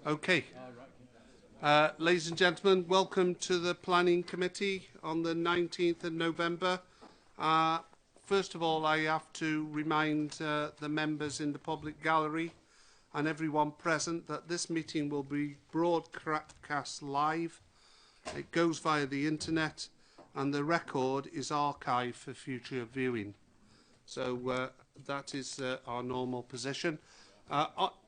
Okay. Ladies and gentlemen, welcome to the Planning Committee on the 19th of November. First of all, I have to remind the members in the public gallery and everyone present that this meeting will be broadcast live. It goes via the internet and the record is archived for future viewing. So that is our normal position.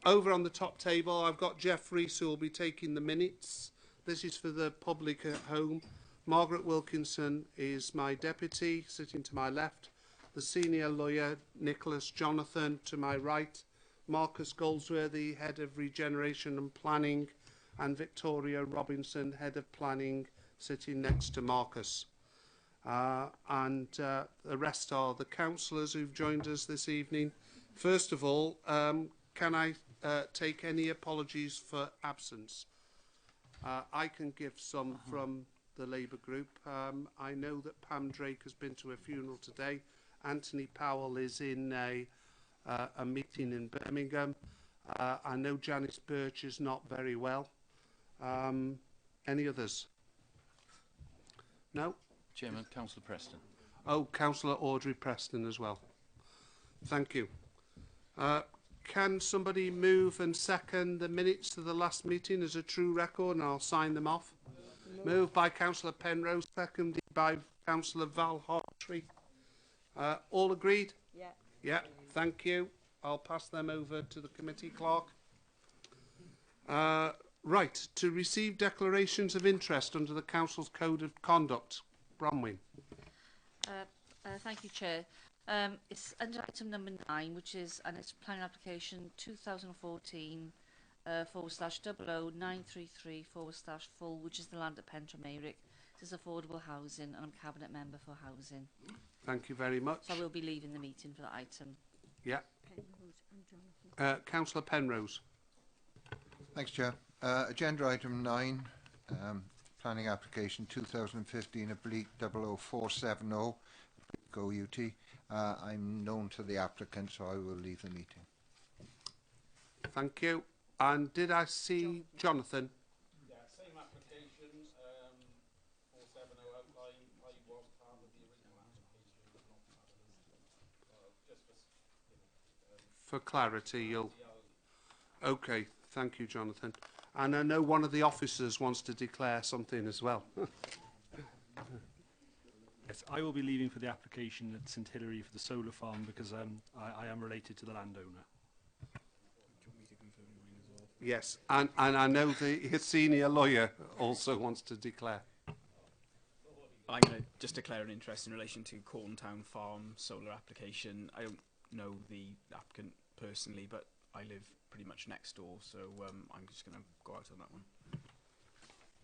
Over on the top table, I've got Jeff Rees, who will be taking the minutes. This is for the public at home. Margaret Wilkinson is my deputy, sitting to my left. The senior lawyer, Nicholas Jonathan, to my right. Marcus Goldsworthy, head of regeneration and planning. And Victoria Robinson, head of planning, sitting next to Marcus. And the rest are the councillors who've joined us this evening. First of all, can I take any apologies for absence? I can give some from the Labour group. I know that Pam Drake has been to a funeral today. Anthony Powell is in a meeting in Birmingham. I know Janice Birch is not very well. Any others? No? Chairman, Councillor Preston. Oh, Councillor Audrey Preston as well. Thank you. Can somebody move and second the minutes to the last meeting as a true record, and I'll sign them off? Moved by Councillor Penrose, seconded by Councillor Val Hartree. All agreed? Yeah. Yeah, thank you. I'll pass them over to the committee clerk. Right, to receive declarations of interest under the Council's Code of Conduct. Bronwyn. Thank you, Chair. It's under item number 9, which is and it's planning application 2014 /00933 /full, which is the land at Pentre Mayrick. This is affordable housing, and I'm cabinet member for housing. Thank you very much. So I will be leaving the meeting for that item. Yeah. Councillor Penrose. Thanks, Chair. Agenda item 9, planning application 2015/00470, Go UT. I'm known to the applicant, so I will leave the meeting. Thank you. And did I see Jonathan? Yeah, same application, 470 outline. I was part of the original application, but not part of this. Just for clarity, you'll... Okay, thank you, Jonathan. And I know one of the officers wants to declare something as well. Yes, I will be leaving for the application at St Hilary for the solar farm because I am related to the landowner. Yes, and I know the senior lawyer also wants to declare. I'm going to just declare an interest in relation to Corntown Farm solar application. I don't know the applicant personally, but I live pretty much next door, so I'm just going to go out on that one.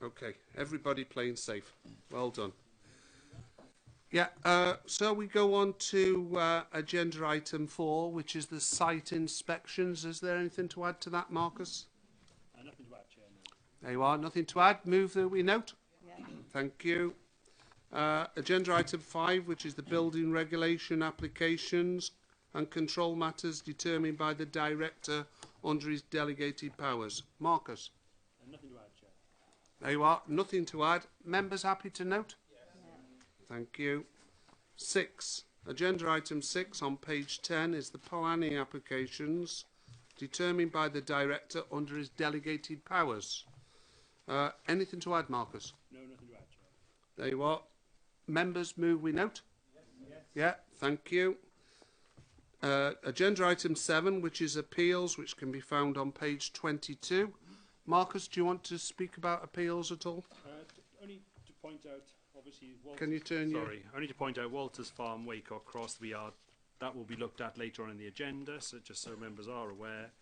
Okay, everybody playing safe. Well done. Yeah, so we go on to agenda item 4, which is the site inspections. Is there anything to add to that, Marcus? Nothing to add, Chair. No. There you are, nothing to add. Move that we note. Yeah. Thank you. Agenda item 5, which is the building regulation applications and control matters determined by the director under his delegated powers. Marcus? Nothing to add, Chair. There you are, nothing to add. Members happy to note? Thank you. 6. Agenda item 6 on page 10 is the planning applications determined by the director under his delegated powers. Anything to add, Marcus? No, nothing to add, Chair. There you are. Members move we note? Yes. Yeah, thank you. Agenda item 7, which is appeals, which can be found on page 22. Marcus, do you want to speak about appeals at all? Only to point out, obviously, Can you turn your... Sorry, only to point out Walters Farm, Waycock Cross, that will be looked at later on in the agenda, so just so members are aware,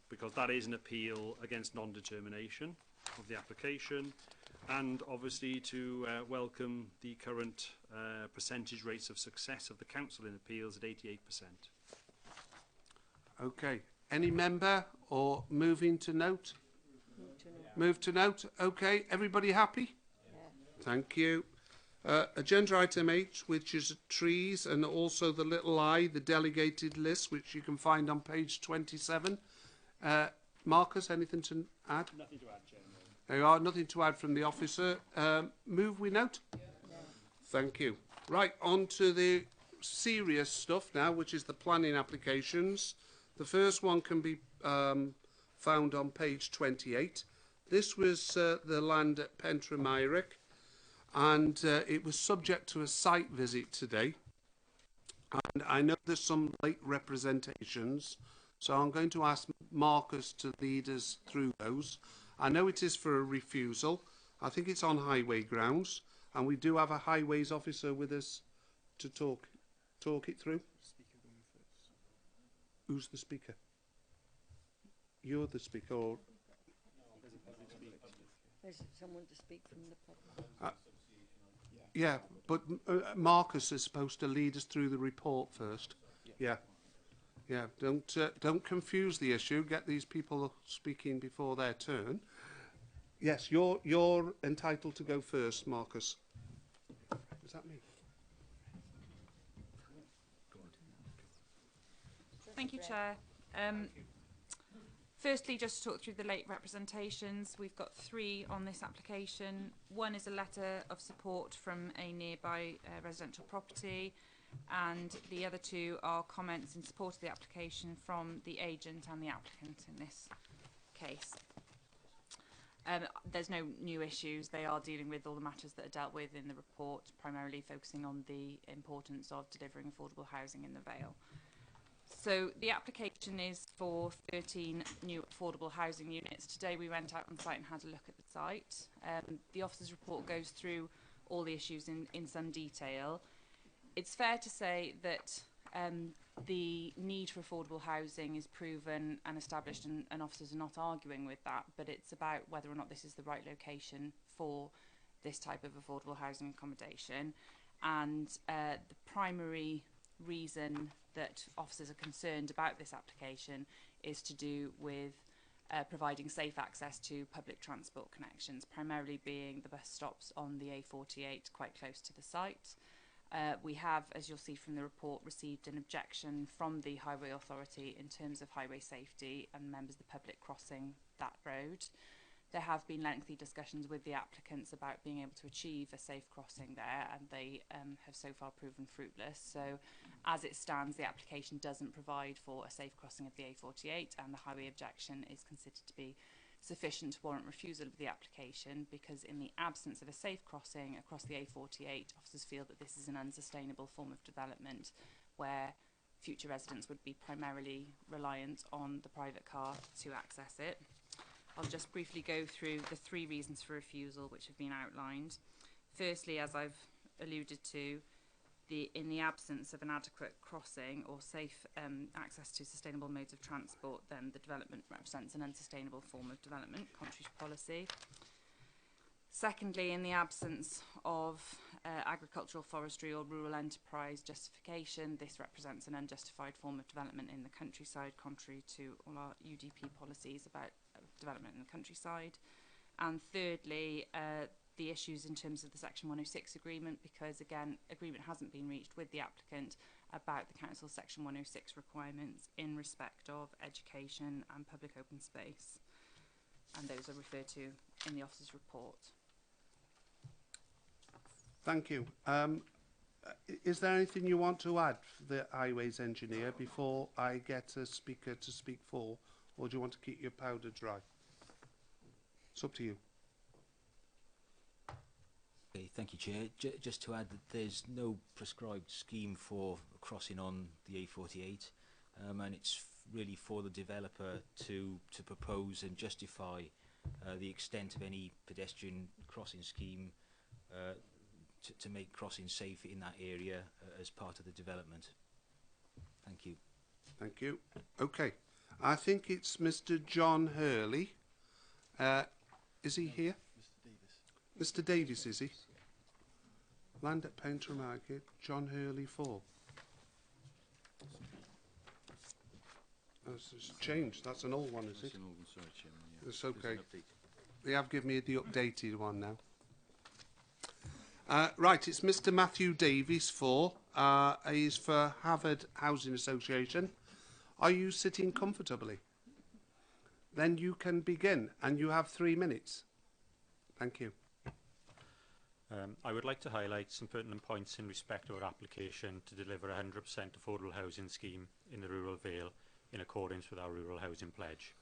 because that is an appeal against non-determination of the application, and obviously to welcome the current percentage rates of success of the council in appeals at 88%. Okay. Any member or moving to note? Move to note. Okay. Everybody happy? Yeah. Thank you. Agenda item 8, which is trees, and also the little I, the delegated list, which you can find on page 27. Marcus, anything to add? Nothing to add, Chairman. There you are, nothing to add from the officer. Move we note? Thank you. Right, on to the serious stuff now, which is the planning applications. The first one can be found on page 28. This was the land at Pentre-Myrick, and it was subject to a site visit today. And I know there's some late representations, so I'm going to ask Marcus to lead us through those. I know it is for a refusal. I think it's on highway grounds, and we do have a highways officer with us to talk it through. Who's the speaker? You're the speaker, or There's someone to speak from the public. yeah, but Marcus is supposed to lead us through the report first. Yeah, yeah. Don't confuse the issue. Get these people speaking before their turn. Yes, you're entitled to go first, Marcus. Is that me? Thank you, Chair. Firstly, just to talk through the late representations, we've got 3 on this application. One is a letter of support from a nearby residential property, and the other 2 are comments in support of the application from the agent and the applicant in this case. There's no new issues. They are dealing with all the matters that are dealt with in the report, primarily focusing on the importance of delivering affordable housing in the Vale. So the application is for 13 new affordable housing units. Today we went out on site and had a look at the site. The officer's report goes through all the issues in some detail. It's fair to say that the need for affordable housing is proven and established, and officers are not arguing with that, but it's about whether or not this is the right location for this type of affordable housing accommodation. And the primary reason that officers are concerned about this application is to do with providing safe access to public transport connections, primarily being the bus stops on the A48 quite close to the site. We have, as you'll see from the report, received an objection from the Highway Authority in terms of highway safety and members of the public crossing that road. There have been lengthy discussions with the applicants about being able to achieve a safe crossing there, and they have so far proven fruitless. So as it stands, the application doesn't provide for a safe crossing of the A48, and the highway objection is considered to be sufficient to warrant refusal of the application, because in the absence of a safe crossing across the A48, officers feel that this is an unsustainable form of development where future residents would be primarily reliant on the private car to access it. I'll just briefly go through the 3 reasons for refusal which have been outlined. Firstly, as I've alluded to, in the absence of an adequate crossing or safe access to sustainable modes of transport, then the development represents an unsustainable form of development, contrary to policy. Secondly, in the absence of agricultural, forestry or rural enterprise justification, this represents an unjustified form of development in the countryside, contrary to all our UDP policies about development in the countryside. And thirdly, the issues in terms of the Section 106 agreement, because again, agreement hasn't been reached with the applicant about the Council's Section 106 requirements in respect of education and public open space. And those are referred to in the officer's report. Thank you. Is there anything you want to add for the highways engineer before I get a speaker to speak for, or do you want to keep your powder dry? It's up to you. Okay, thank you, Chair. Just to add that there's no prescribed scheme for crossing on the A48, and it's really for the developer to propose and justify the extent of any pedestrian crossing scheme to make crossing safe in that area as part of the development. Thank you. Thank you. Okay. I think it's Mr. John Hurley. Is he here? Mr. Davis, is he? Land at Pentre-Myrick, John Hurley 4. That's changed. That's an old one, is it? That's an old one, sorry, Chairman. Yeah. It's okay. There's an update. They have given me the updated one now. Right, it's Mr. Matthew Davies 4. He's for Havard Housing Association. Are you sitting comfortably? then you can begin, and you have 3 minutes. Thank you. I would like to highlight some pertinent points in respect of our application to deliver a 100% affordable housing scheme in the rural Vale in accordance with our rural housing pledge.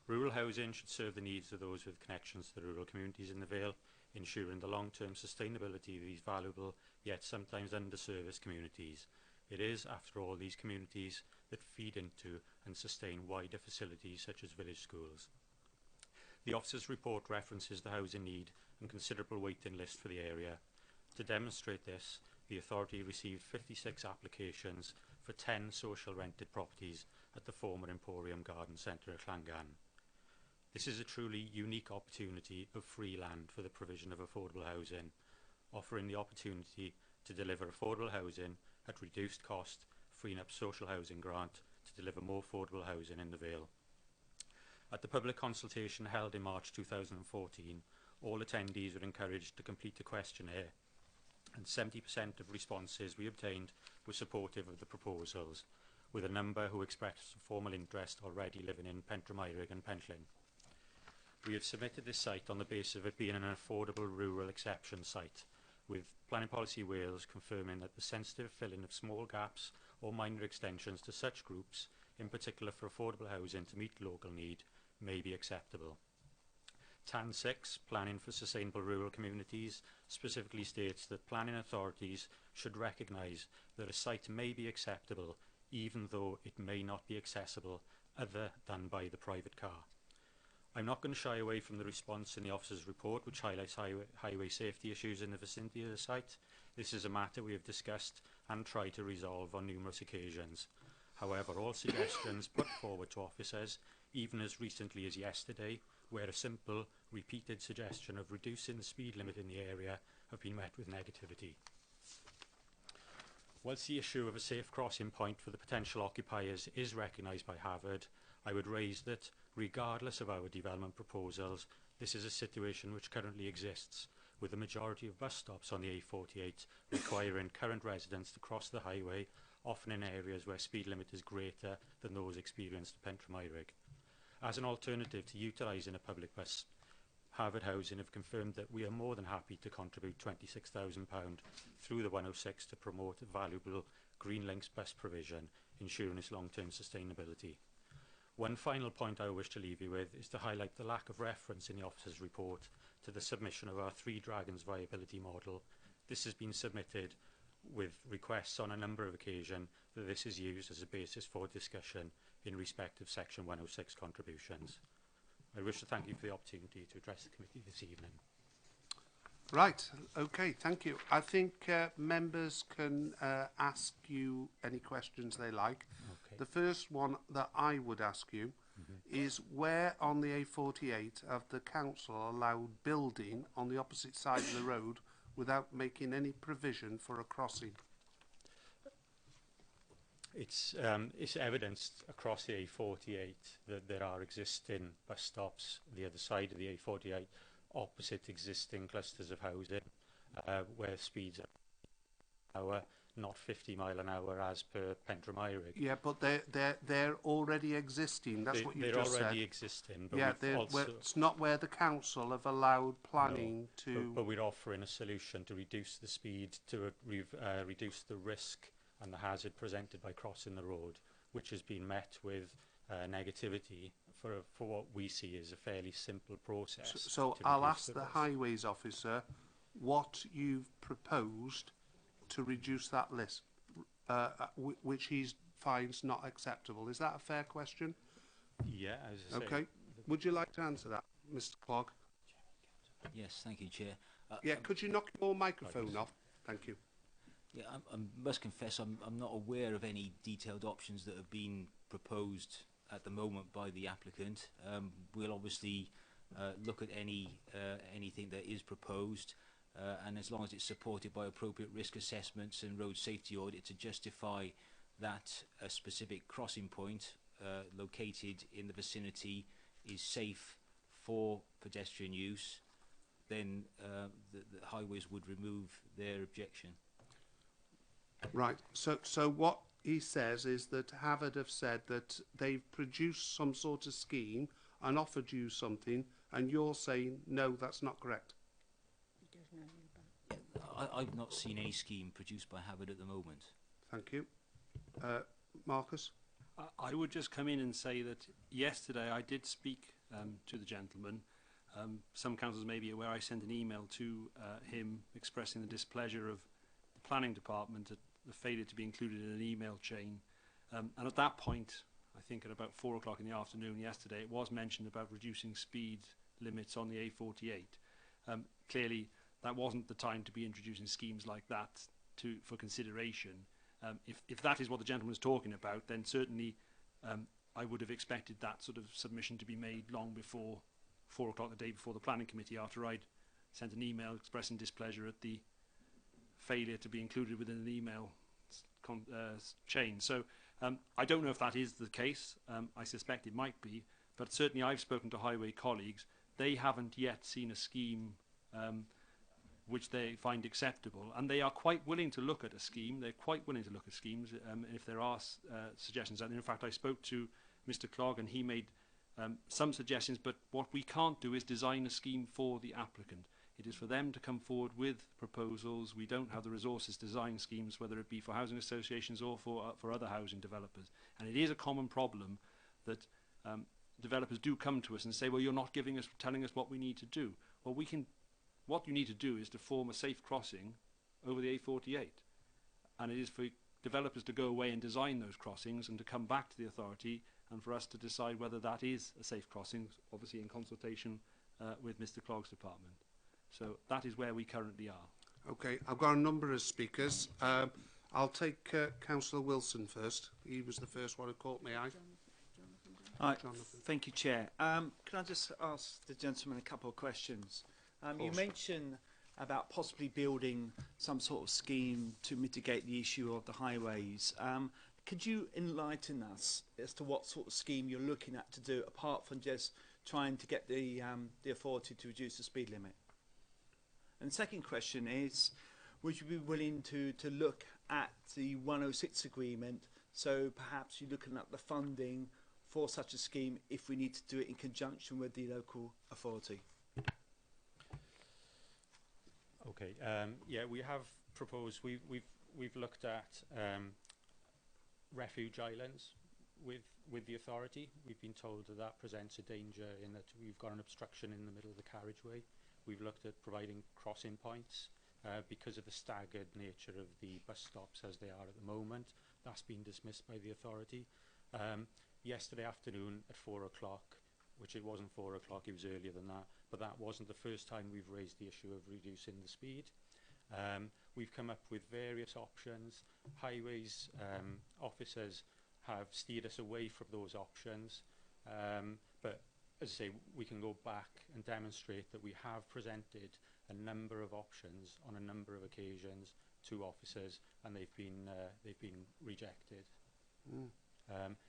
Rural housing should serve the needs of those with connections to the rural communities in the Vale, ensuring the long-term sustainability of these valuable yet sometimes underserviced communities. It is, after all, these communities that feed into and sustain wider facilities such as village schools. The officer's report references the housing need and considerable waiting list for the area. To demonstrate this, the authority received 56 applications for 10 social rented properties at the former Emporium Garden Centre at Llangan. This is a truly unique opportunity of free land for the provision of affordable housing, offering the opportunity to deliver affordable housing at reduced cost, freeing up social housing grant to deliver more affordable housing in the Vale. At the public consultation held in March 2014, all attendees were encouraged to complete a questionnaire, and 70% of responses we obtained were supportive of the proposals, with a number who expressed formal interest already living in Pentremeirig and Pentllyn. We have submitted this site on the basis of it being an affordable rural exception site, with Planning Policy Wales confirming that the sensitive filling of small gaps or minor extensions to such groups, in particular for affordable housing to meet local need, may be acceptable. TAN 6, Planning for Sustainable Rural Communities, specifically states that planning authorities should recognise that a site may be acceptable even though it may not be accessible other than by the private car. I'm not going to shy away from the response in the officer's report, which highlights highway safety issues in the vicinity of the site. This is a matter we have discussed and tried to resolve on numerous occasions. However, all suggestions put forward to officers, even as recently as yesterday, where a simple, repeated suggestion of reducing the speed limit in the area have been met with negativity. Whilst the issue of a safe crossing point for the potential occupiers is recognised by Harvard, I would raise that, regardless of our development proposals, this is a situation which currently exists, with the majority of bus stops on the A48 requiring current residents to cross the highway, often in areas where speed limit is greater than those experienced at Pentremeirig. As an alternative to utilising a public bus, Harvard Housing have confirmed that we are more than happy to contribute £26,000 through the 106 to promote valuable Green Links bus provision, ensuring its long-term sustainability. One final point I wish to leave you with is to highlight the lack of reference in the officer's report to the submission of our Three Dragons viability model. This has been submitted with requests on a number of occasions that this is used as a basis for discussion in respect of Section 106 contributions. I wish to thank you for the opportunity to address the committee this evening. Right, okay, thank you. I think members can ask you any questions they like. Okay. The first one that I would ask you is, where on the A48 have the council allowed building on the opposite side of the road without making any provision for a crossing? It's evidenced across the A48 that there are existing bus stops the other side of the A48 opposite existing clusters of housing where speeds are an hour, not 50 mile an hour as per Pentremeirig. Yeah, but they're already existing. That's what you just said. They're already existing. But yeah, it's not where the council have allowed planning to. But we're offering a solution to reduce the speed, to reduce the risk and the hazard presented by crossing the road, which has been met with negativity for what we see as a fairly simple process. So I'll ask the highways officer what you've proposed to reduce that list, which he finds not acceptable. Is that a fair question? Yeah, as I say. Okay. Would you like to answer that, Mr. Clogg? Yes, thank you, Chair. Yeah, could you knock your microphone off? Thank you. Yeah, I must confess I'm not aware of any detailed options that have been proposed at the moment by the applicant. We'll obviously look at anything that is proposed, and as long as it's supported by appropriate risk assessments and road safety audit to justify that a specific crossing point located in the vicinity is safe for pedestrian use, then the highways would remove their objection. Right. So what he says is that Harvard have said that they've produced some sort of scheme and offered you something, and you're saying, no, that's not correct. He does know you about. I've not seen any scheme produced by Habit at the moment. Thank you. Marcus? I would just come in and say that yesterday I did speak to the gentleman. Some councillors may be aware I sent an email to him expressing the displeasure of the planning department at the failure to be included in an email chain. And at that point, I think at about 4 o'clock in the afternoon yesterday, it was mentioned about reducing speed limits on the A48. Clearly, that wasn't the time to be introducing schemes like that for consideration. If that is what the gentleman was talking about, then certainly I would have expected that sort of submission to be made long before 4 o'clock the day before the planning committee, after I'd sent an email expressing displeasure at the failure to be included within an email chain. So I don't know if that is the case. I suspect it might be, but certainly I've spoken to highway colleagues. They haven't yet seen a scheme which they find acceptable, and they are quite willing to look at a scheme. They're quite willing to look at schemes if there are suggestions. And in fact, I spoke to Mr. Clogg, and he made some suggestions, but what we can't do is design a scheme for the applicant. It is for them to come forward with proposals. We don't have the resources to design schemes, whether it be for housing associations or for other housing developers. And it is a common problem that developers do come to us and say, well, you're not telling us what we need to do. Well, what you need to do is to form a safe crossing over the A48. And it is for developers to go away and design those crossings and to come back to the authority and for us to decide whether that is a safe crossing, obviously in consultation with Mr. Clogg's department. So that is where we currently are. Okay, I've got a number of speakers. I'll take Councillor Wilson first. He was the first one who caught my eye. Hi, thank you, Chair. Can I just ask the gentleman a couple of questions? You mentioned about possibly building some sort of scheme to mitigate the issue of the highways. Could you enlighten us as to what sort of scheme you're looking at to do, apart from just trying to get the authority to reduce the speed limit? And the second question is, would you be willing to look at the 106 agreement, so perhaps you're looking at the funding for such a scheme if we need to do it in conjunction with the local authority? Okay. Yeah, we have proposed. We've looked at refuge islands with the authority. We've been told that that presents a danger in that we've got an obstruction in the middle of the carriageway. We've looked at providing crossing points because of the staggered nature of the bus stops as they are at the moment. That's been dismissed by the authority. Yesterday afternoon at 4 o'clock, which it wasn't 4 o'clock, it was earlier than that, but that wasn't the first time we've raised the issue of reducing the speed. We've come up with various options. Highways officers have steered us away from those options, but as I say, we can go back and demonstrate that we have presented a number of options on a number of occasions to officers, and they've been rejected.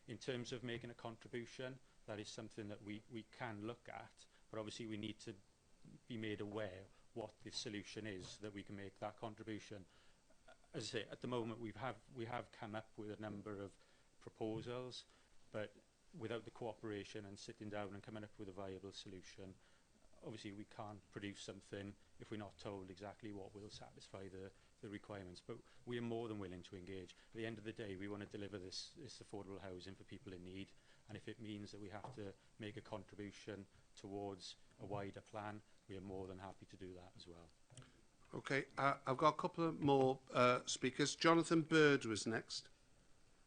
In terms of making a contribution, that is something that we can look at, but obviously we need to be made aware what the solution is that we can make that contribution. As I say, at the moment we have come up with a number of proposals, but without the cooperation and sitting down and coming up with a viable solution, obviously we can't produce something if we're not told exactly what will satisfy the requirements. But we are more than willing to engage. At the end of the day, we want to deliver this affordable housing for people in need, and if it means that we have to make a contribution towards a wider plan, we are more than happy to do that as well. Okay, I've got a couple of more speakers. Jonathan Bird was next.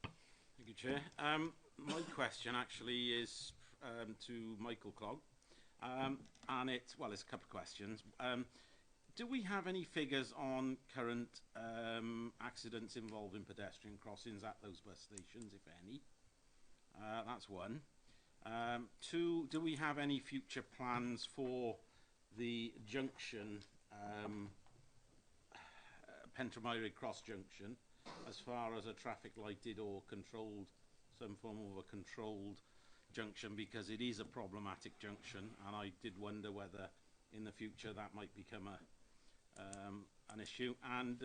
Thank you, Chair. My question actually is to Michael Clogg, and it's a couple of questions. Do we have any figures on current accidents involving pedestrian crossings at those bus stations, if any? That's one. Two, do we have any future plans for the junction, Pentremyrig Cross Junction, as far as a traffic lighted or controlled, some form of a controlled junction, because it is a problematic junction, and I did wonder whether in the future that might become an issue. And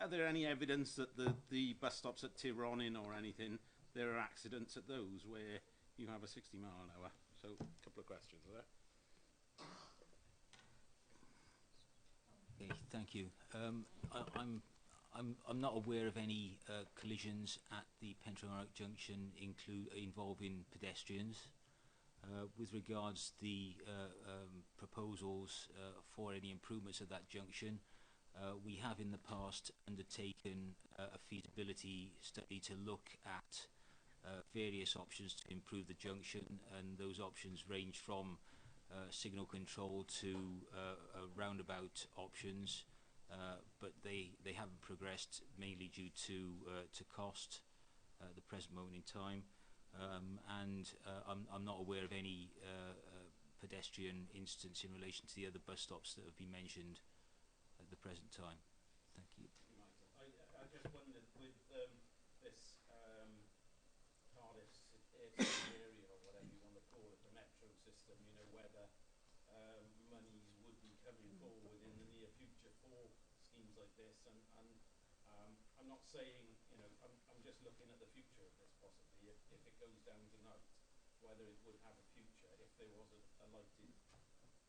are there any evidence that the bus stops at Tyrone or anything, there are accidents at those where you have a 60 mile an hour. So, a couple of questions, is there? Okay, thank you. I'm not aware of any collisions at the Pentronic Junction involving pedestrians. With regards the proposals for any improvements at that junction, we have in the past undertaken a feasibility study to look at various options to improve the junction, and those options range from signal control to roundabout options, but they haven't progressed, mainly due to cost at the present moment in time. I'm not aware of any pedestrian instance in relation to the other bus stops that have been mentioned at the present time. Thank you. I just wondered, with this Cardiff area, or whatever you want to call it, the metro system, you know, whether monies would be coming forward in the near future for schemes like this, and I'm not saying, you know, I'm just looking at the future of this possibly, if it goes down tonight, whether it would have a future if there was a lighted.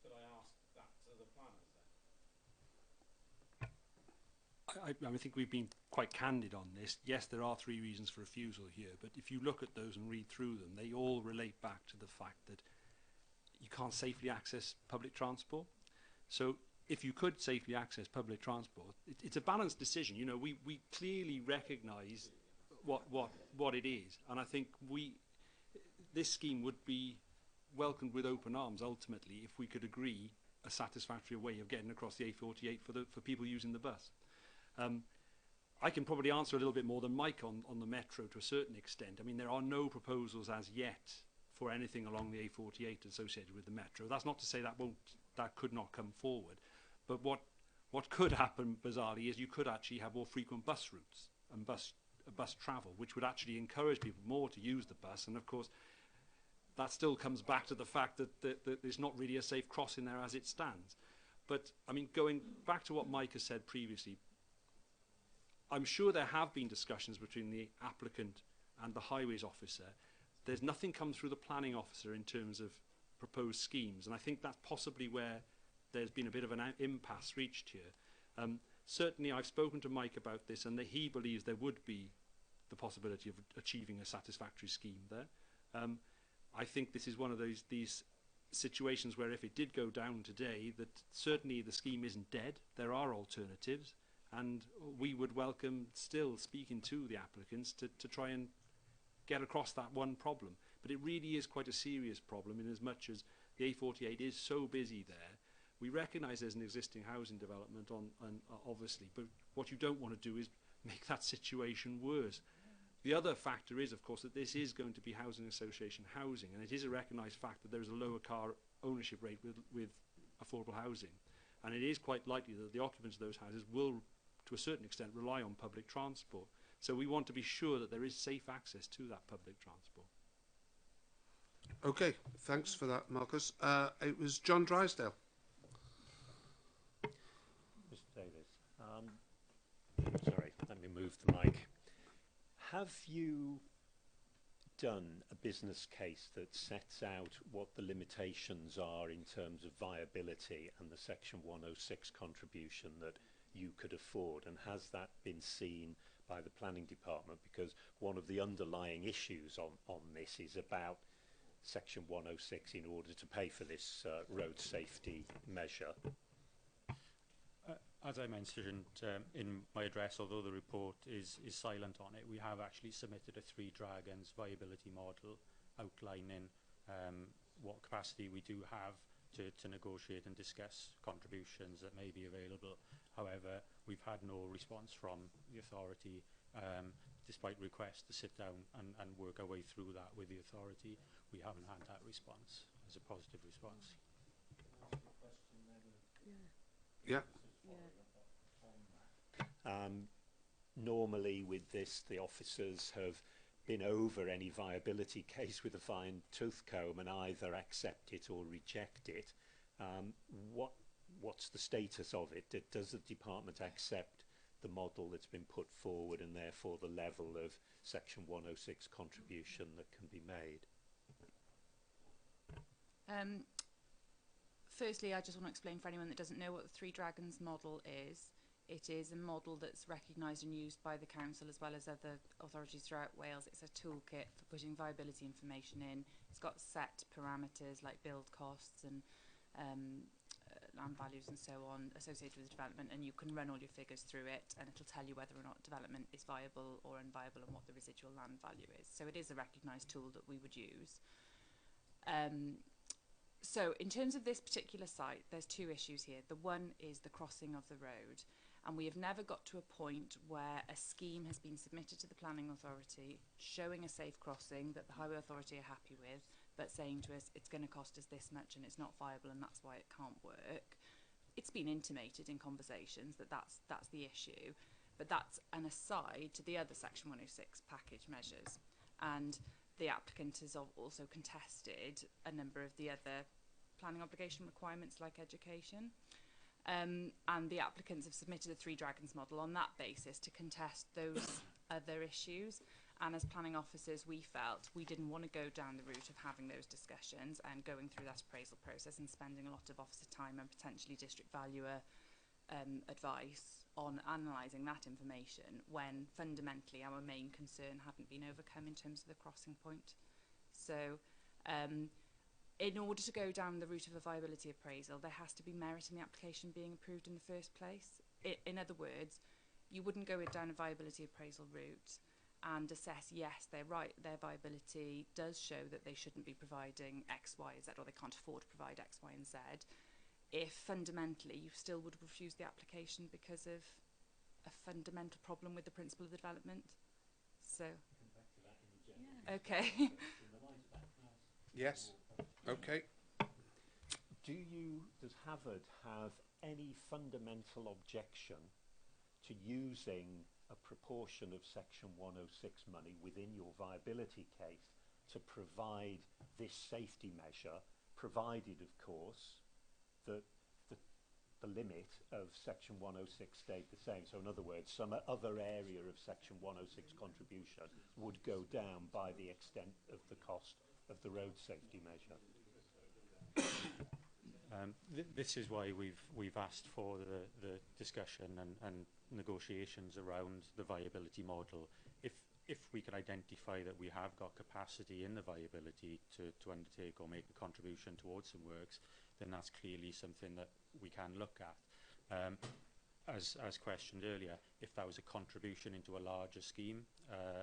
Could I ask that to the planners then? I think we've been quite candid on this. Yes, there are 3 reasons for refusal here, but if you look at those and read through them, they all relate back to the fact that you can't safely access public transport. So if you could safely access public transport, it's a balanced decision. You know, we clearly recognise what it is, and I think this scheme would be welcomed with open arms ultimately if we could agree a satisfactory way of getting across the A48 for people using the bus. I can probably answer a little bit more than Mike on the metro to a certain extent. I mean, there are no proposals as yet for anything along the A48 associated with the metro. That's not to say that could not come forward, but what could happen bizarrely is you could actually have more frequent bus routes and bus travel, which would actually encourage people more to use the bus. And of course, that still comes back to the fact that there's not really a safe crossing there as it stands. But I mean, going back to what Mike has said previously, I'm sure there have been discussions between the applicant and the highways officer. There's nothing come through the planning officer in terms of proposed schemes, and I think that's possibly where there's been a bit of an impasse reached here. Certainly I've spoken to Mike about this, and that he believes there would be the possibility of achieving a satisfactory scheme there. I think this is one of these situations where if it did go down today, that certainly the scheme isn't dead. There are alternatives, and we would welcome still speaking to the applicants to try and get across that one problem. But it really is quite a serious problem, in as much as the A48 is so busy there. We recognise there's an existing housing development obviously, but what you don't want to do is make that situation worse. The other factor is, of course, that this is going to be housing association housing, and it is a recognised fact that there is a lower car ownership rate with affordable housing, and it is quite likely that the occupants of those houses will, to a certain extent, rely on public transport. So we want to be sure that there is safe access to that public transport. Okay, thanks for that, Marcus. It was John Drysdale. Mr. Davis, sorry, let me move the mic. Have you done a business case that sets out what the limitations are in terms of viability and the Section 106 contribution that you could afford, and has that been seen by the planning department? Because one of the underlying issues on this is about Section 106 in order to pay for this road safety measure. As I mentioned in my address, although the report is silent on it, we have actually submitted a 3 Dragons viability model outlining what capacity we do have to negotiate and discuss contributions that may be available. However, we've had no response from the authority, despite requests to sit down and work our way through that with the authority. We haven't had that response as a positive response. Yeah. Normally with this, the officers have been over any viability case with a fine tooth comb and either accept it or reject it. What's the status of it? Does the department accept the model that's been put forward, and therefore the level of Section 106 contribution that can be made? Firstly, I just want to explain for anyone that doesn't know what the Three Dragons model is. It is a model that's recognised and used by the council as well as other authorities throughout Wales. It's a toolkit for putting viability information in. It's got set parameters like build costs and land values and so on associated with the development, and you can run all your figures through it and it'll tell you whether or not development is viable or unviable and what the residual land value is. So it is a recognised tool that we would use. So in terms of this particular site, there's two issues here. The one is the crossing of the road, and we have never got to a point where a scheme has been submitted to the planning authority showing a safe crossing that the highway authority are happy with, but saying to us it's going to cost us this much and it's not viable and that's why it can't work. It's been intimated in conversations that that's the issue, but that's an aside to the other Section 106 package measures. And the applicant has also contested a number of the other planning obligation requirements like education. And the applicants have submitted a Three Dragons model on that basis to contest those other issues. And as planning officers, we felt we didn't want to go down the route of having those discussions and going through that appraisal process and spending a lot of officer time and potentially district valuer advice on analysing that information when fundamentally our main concern hadn't been overcome in terms of the crossing point. So in order to go down the route of a viability appraisal, there has to be merit in the application being approved in the first place. In other words, you wouldn't go down a viability appraisal route and assess, yes, they're right, their viability does show that they shouldn't be providing X, Y, Z, or they can't afford to provide X, Y, and Z, if fundamentally you still would refuse the application because of a fundamental problem with the principle of the development. So, okay. Yes. Okay. Does Harvard have any fundamental objection to using a proportion of Section 106 money within your viability case to provide this safety measure, provided, of course, that the limit of Section 106 stayed the same? So in other words, some other area of Section 106 contribution would go down by the extent of the cost of the road safety measure. This is why we've asked for the discussion and negotiations around the viability model. If we can identify that we have got capacity in the viability to undertake or make a contribution towards some works, then that's clearly something that we can look at. As questioned earlier, if that was a contribution into a larger scheme,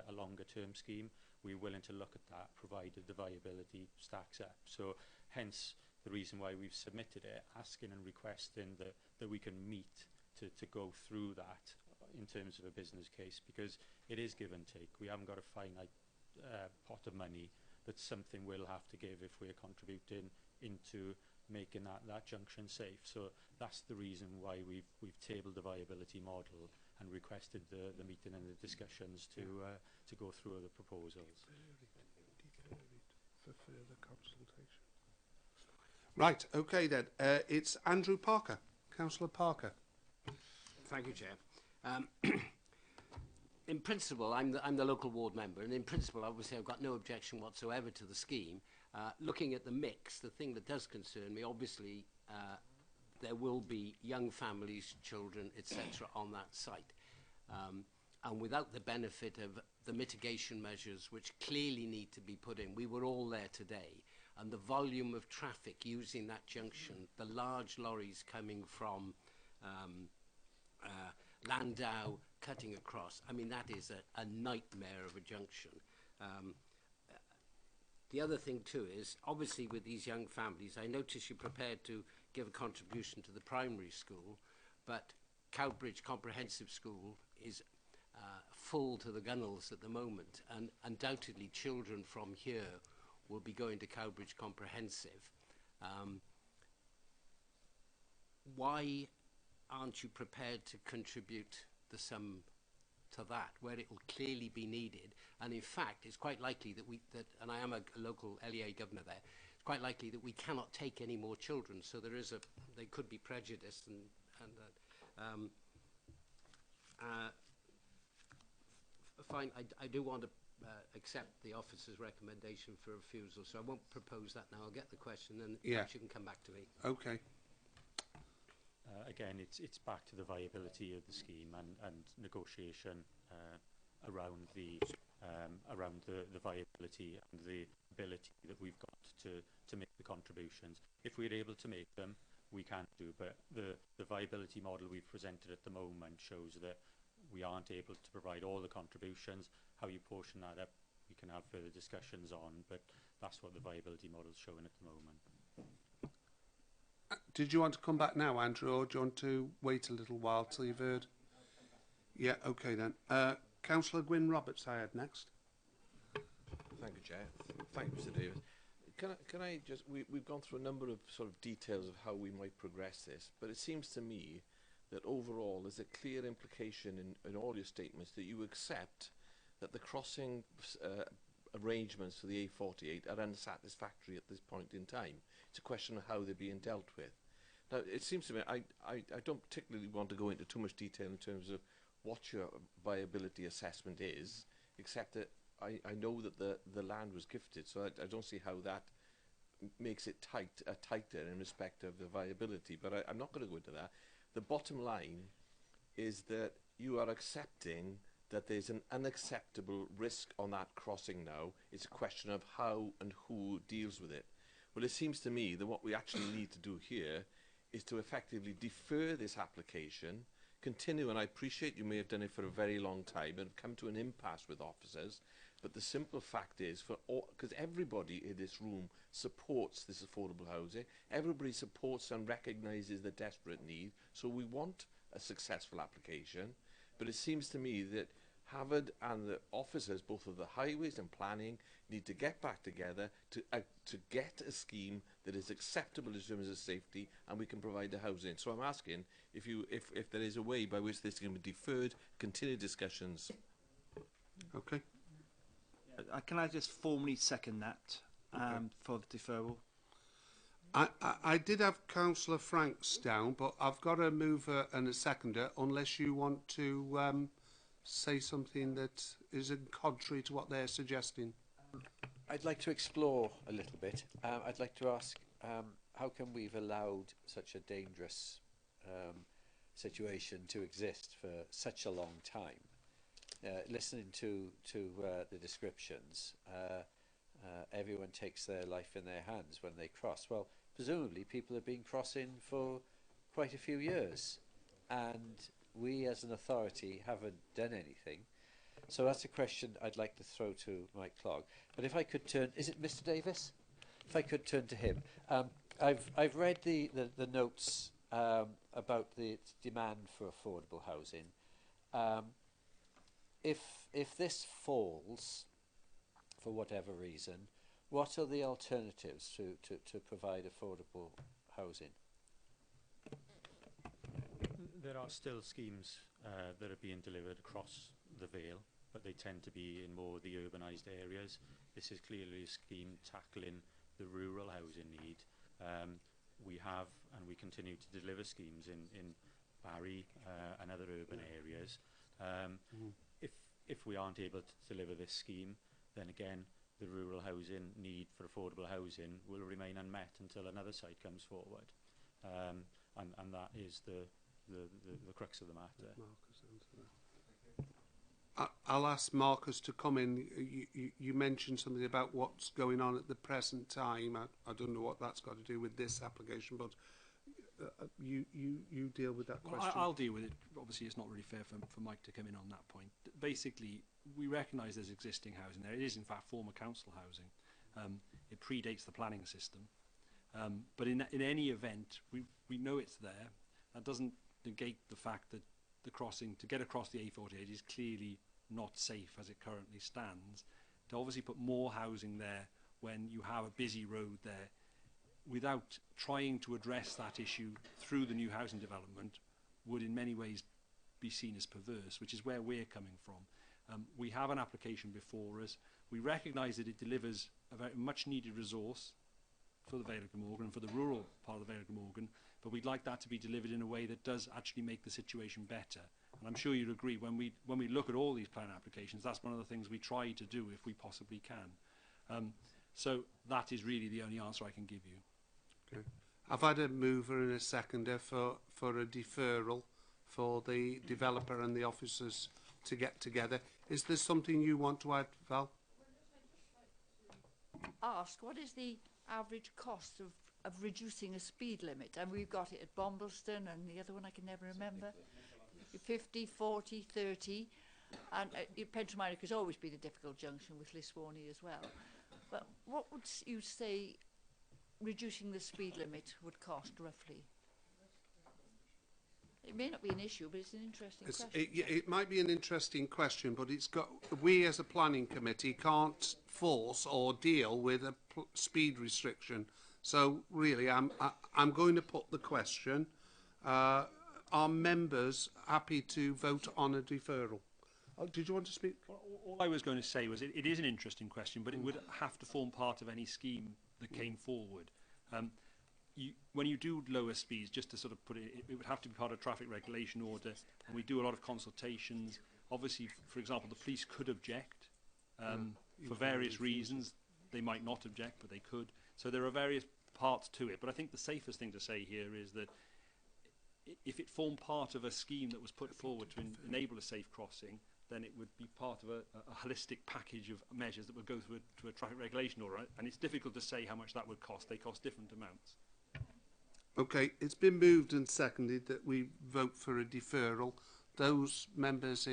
a longer term scheme, we're willing to look at that, provided the viability stacks up. So hence the reason why we've submitted it, asking and requesting that we can meet to go through that in terms of a business case, because it is give and take. We haven't got a finite pot of money. That's something we'll have to give if we're contributing into making that junction safe. So that's the reason why we've tabled the viability model and requested the meeting and the discussions to go through the proposals. For further consultation. Right, okay then. It's Andrew Parker, Councillor Parker. Thank you, Chair. In principle, I'm the local ward member, and in principle, obviously, I've got no objection whatsoever to the scheme. Looking at the mix, the thing that does concern me, obviously, there will be young families, children, etc., on that site. And without the benefit of the mitigation measures, which clearly need to be put in, we were all there today, and the volume of traffic using that junction, the large lorries coming from Landau cutting across, I mean, that is a nightmare of a junction. The other thing too is, obviously with these young families, I notice you're prepared to give a contribution to the primary school, but Cowbridge Comprehensive School is full to the gunnels at the moment, and undoubtedly children from here will be going to Cowbridge Comprehensive. Why aren't you prepared to contribute the sum to that, where it will clearly be needed? And in fact, it's quite likely that and I am a local LEA governor there, it's quite likely that we cannot take any more children, so there could be prejudice fine, I do want to accept the officer's recommendation for refusal. So I won't propose that now. I'll get the question and Yeah. perhaps you can come back to me. Okay. Again, it's back to the viability of the scheme and negotiation around the viability and the ability that we've got to make the contributions. If we're able to make them, we can do, but the viability model we've presented at the moment shows that we aren't able to provide all the contributions. How you portion that up, we can have further discussions on, but that's what the viability model is showing at the moment. Did you want to come back now, Andrew, or do you want to wait a little while till you've heard? Yeah, okay then. Councillor Gwyn Roberts, I had next. Thank you, Chair. Thank you, Mr. Davis. Can I just, we've gone through a number of sort of details of how we might progress this, but it seems to me that overall there's a clear implication in all your statements that you accept that the crossing arrangements for the A48 are unsatisfactory at this point in time. It's a question of how they're being dealt with. Now, it seems to me, I don't particularly want to go into too much detail in terms of what your viability assessment is, except that I know that the land was gifted, so I don't see how that makes it tighter in respect of the viability, but I'm not going to go into that. The bottom line is that you are accepting that there's an unacceptable risk on that crossing now. It's a question of how and who deals with it. Well, it seems to me that what we actually need to do here is to effectively defer this application, continue, and I appreciate you may have done it for a very long time and come to an impasse with officers, but the simple fact is, because everybody in this room supports this affordable housing, everybody supports and recognises the desperate need, so we want a successful application, but it seems to me that Harvard and the officers, both of the highways and planning, need to get back together to get a scheme that is acceptable in terms of safety, and we can provide the housing. So I'm asking if there is a way by which this can be deferred, continue discussions. Okay. Can I just formally second that for deferral? I did have Councillor Franks down, but I've got a mover and a seconder, unless you want to say something that isn't contrary to what they're suggesting. I'd like to explore a little bit. I'd like to ask, how come we've allowed such a dangerous situation to exist for such a long time? Listening to the descriptions, everyone takes their life in their hands when they cross. Well, presumably people have been crossing for quite a few years, and we as an authority haven't done anything. So that's a question I'd like to throw to Mike Clogg. But if I could turn, is it Mr. Davis? If I could turn to him. I've read the notes about the demand for affordable housing. If this falls, for whatever reason, what are the alternatives to provide affordable housing? There are still schemes that are being delivered across the Vale, but they tend to be in more the urbanised areas. This is clearly a scheme tackling the rural housing need. We have and we continue to deliver schemes in Barry and other urban areas. If we aren't able to deliver this scheme, then again the rural housing need for affordable housing will remain unmet until another site comes forward, and that is the crux of the matter. I'll ask Marcus to come in. You mentioned something about what's going on at the present time. I don't know what that's got to do with this application, but you deal with that question. I'll deal with it. Obviously, it's not really fair for Mike to come in on that point. Basically, we recognise there's existing housing there. It is, in fact, former council housing. It predates the planning system. But in any event, we know it's there. That doesn't negate the fact that the crossing, to get across the A48, is clearly not safe as it currently stands. To obviously put more housing there when you have a busy road there, without trying to address that issue through the new housing development, would in many ways be seen as perverse, which is where we're coming from. We have an application before us. We recognise that it delivers a very much needed resource for the Vale of Glamorgan and for the rural part of the Vale of Glamorgan, but we'd like that to be delivered in a way that does actually make the situation better. And I'm sure you'd agree, when we look at all these plan applications, that's one of the things we try to do if we possibly can. So that is really the only answer I can give you. Okay. I've had a mover and a seconder for a deferral for the developer and the officers to get together. Is there something you want to add, Val? Ask, what is the average cost of reducing a speed limit? And we've got it at Bombleston, and the other one I can never remember. 50, 40, 30. And Pentramirek has always been a difficult junction with Lisworney as well. But what would you say reducing the speed limit would cost, roughly? It may not be an issue, but it's an interesting question. It might be an interesting question, but we as a planning committee can't force or deal with a speed restriction. So really, I'm going to put the question. Are members happy to vote on a deferral? Oh, did you want to speak? All I was going to say was it is an interesting question, but it would have to form part of any scheme that came forward. When you do lower speeds, just to sort of put it, it would have to be part of traffic regulation order, and we do a lot of consultations. Obviously, for example, the police could object for various reasons. They might not object, but they could. So there are various parts to it. But I think the safest thing to say here is that if it formed part of a scheme that was put forward to enable a safe crossing, then it would be part of a holistic package of measures that would go through to a traffic regulation order. And it's difficult to say how much that would cost. They cost different amounts. Okay, it's been moved and seconded that we vote for a deferral. Those members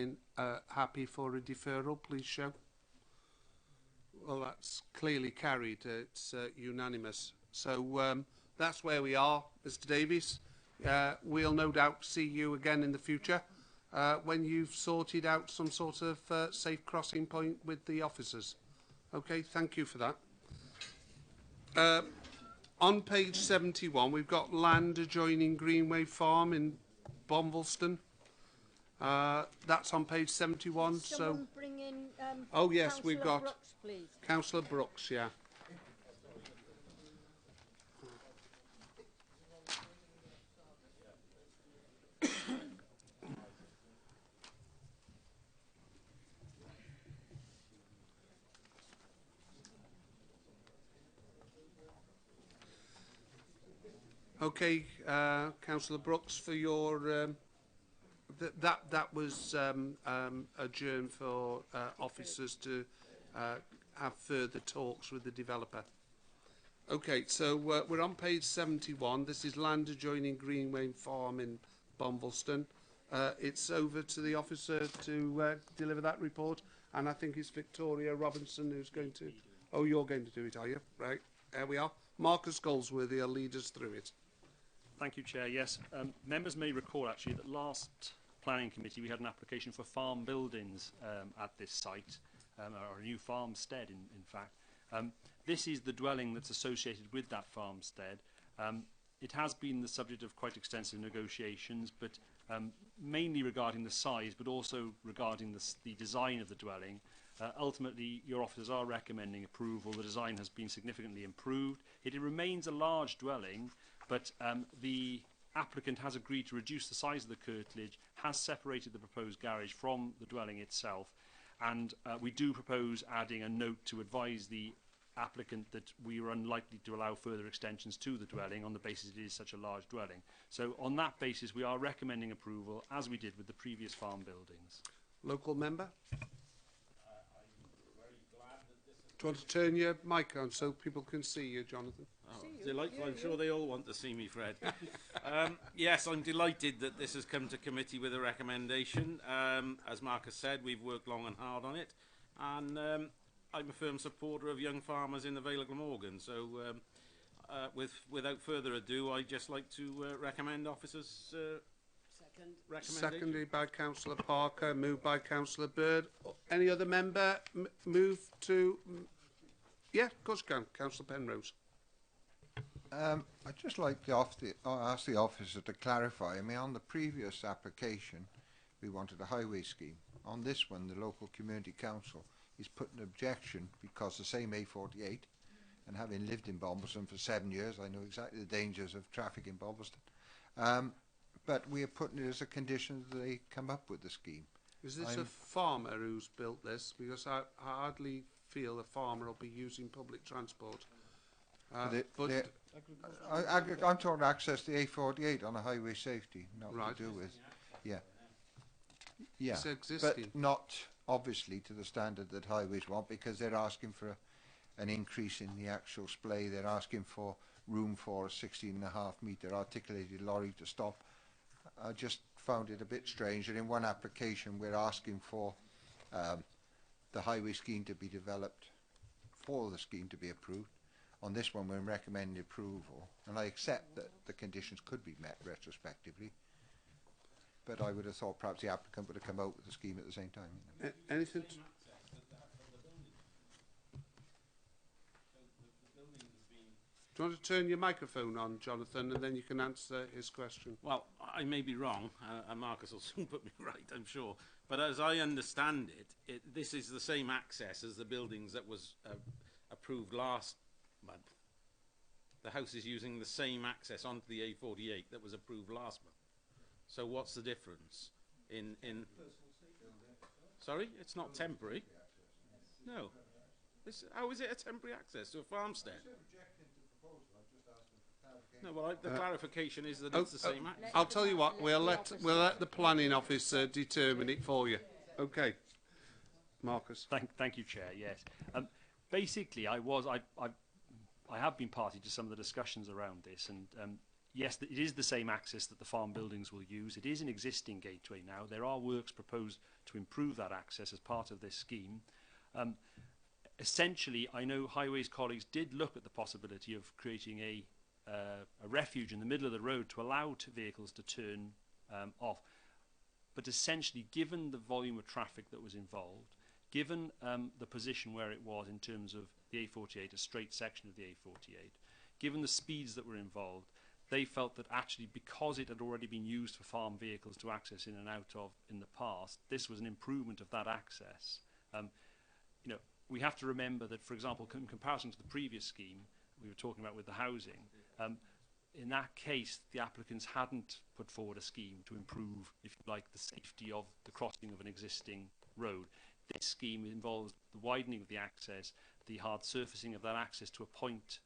happy for a deferral, please show. Well, that's clearly carried. It's unanimous. So that's where we are, Mr. Davies. We'll no doubt see you again in the future when you've sorted out some sort of safe crossing point with the officers. Okay, thank you for that. On page 71, we've got land adjoining Greenway Farm in Bombleston. That's on page 71. Someone bring in oh yes, we've got Brooks, please. Councillor Brooks, yeah. Okay, Councillor Brooks, for your that was adjourned for officers to have further talks with the developer. Okay, so we're on page 71. This is land adjoining Greenway Farm in Bombleston. It's over to the officer to deliver that report, and I think it's Victoria Robinson who's going to. Oh, you're going to do it, are you? Right, there we are. Marcus Goldsworthy will lead us through it. Thank you, Chair. Yes, members may recall actually that last planning committee we had an application for farm buildings at this site, or a new farmstead in fact. This is the dwelling that's associated with that farmstead. It has been the subject of quite extensive negotiations, but mainly regarding the size, but also regarding the design of the dwelling. Ultimately, your officers are recommending approval. The design has been significantly improved. It remains a large dwelling, but the applicant has agreed to reduce the size of the curtilage, has separated the proposed garage from the dwelling itself, and we do propose adding a note to advise the applicant that we are unlikely to allow further extensions to the dwelling on the basis it is such a large dwelling. So on that basis, we are recommending approval, as we did with the previous farm buildings. Local member? Do you want to turn your mic on so people can see you, Jonathan? Oh, delightful. I'm sure they all want to see me, Fred. Yes, I'm delighted that this has come to committee with a recommendation. As Marcus said, we've worked long and hard on it, and I'm a firm supporter of young farmers in the Vale of Glamorgan. So without further ado, I'd just like to recommend officers' recommendation. Seconded by Councillor Parker, moved by Councillor Bird. Any other member move to? Yeah, of course you can. Councillor Penrose. I'd just like to ask the officer to clarify. I mean, on the previous application, we wanted a highway scheme. On this one, the local community council is put an objection because the same A48, and having lived in Bombleston for 7 years, I know exactly the dangers of traffic in Bombleston. but we are putting it as a condition that they come up with the scheme. Is this a farmer who's built this? Because I hardly feel a farmer will be using public transport. I'm talking access to A48 on a highway safety, not Right. to do with, yeah. Yeah, It's existing. but not obviously to the standard that highways want, because they're asking for an increase in the actual splay. They're asking for room for a 16.5-metre articulated lorry to stop. I just found it a bit strange that in one application we're asking for the highway scheme to be developed, for the scheme to be approved. On this one we're recommending approval, and I accept that the conditions could be met retrospectively, but I would have thought perhaps the applicant would have come out with the scheme at the same time. You know. Anything? Do you want to turn your microphone on, Jonathan, and then you can answer his question? Well, I may be wrong, and Marcus will soon put me right, I'm sure. But as I understand it, this is the same access as the buildings that was approved last month. The house is using the same access onto the A48 that was approved last month. So what's the difference in Sorry, it's not temporary. No. How is it a temporary access to a farmstead? No, well, the clarification is that it's the same access. I'll tell you what. We'll let the planning officer determine it for you. Okay, Marcus. Thank you, Chair. Yes. Basically, I have been party to some of the discussions around this, and yes, it is the same access that the farm buildings will use. It is an existing gateway now. There are works proposed to improve that access as part of this scheme. Essentially, I know Highways colleagues did look at the possibility of creating a refuge in the middle of the road to allow vehicles to turn off. But essentially, given the volume of traffic that was involved, given the position where it was in terms of the A48, a straight section of the A48, given the speeds that were involved, they felt that actually, because it had already been used for farm vehicles to access in and out of in the past, this was an improvement of that access. You know, we have to remember that, for example, in comparison to the previous scheme we were talking about with the housing, in that case, the applicants hadn't put forward a scheme to improve, if you like, the safety of the crossing of an existing road. This scheme involves the widening of the access, the hard surfacing of that access to a point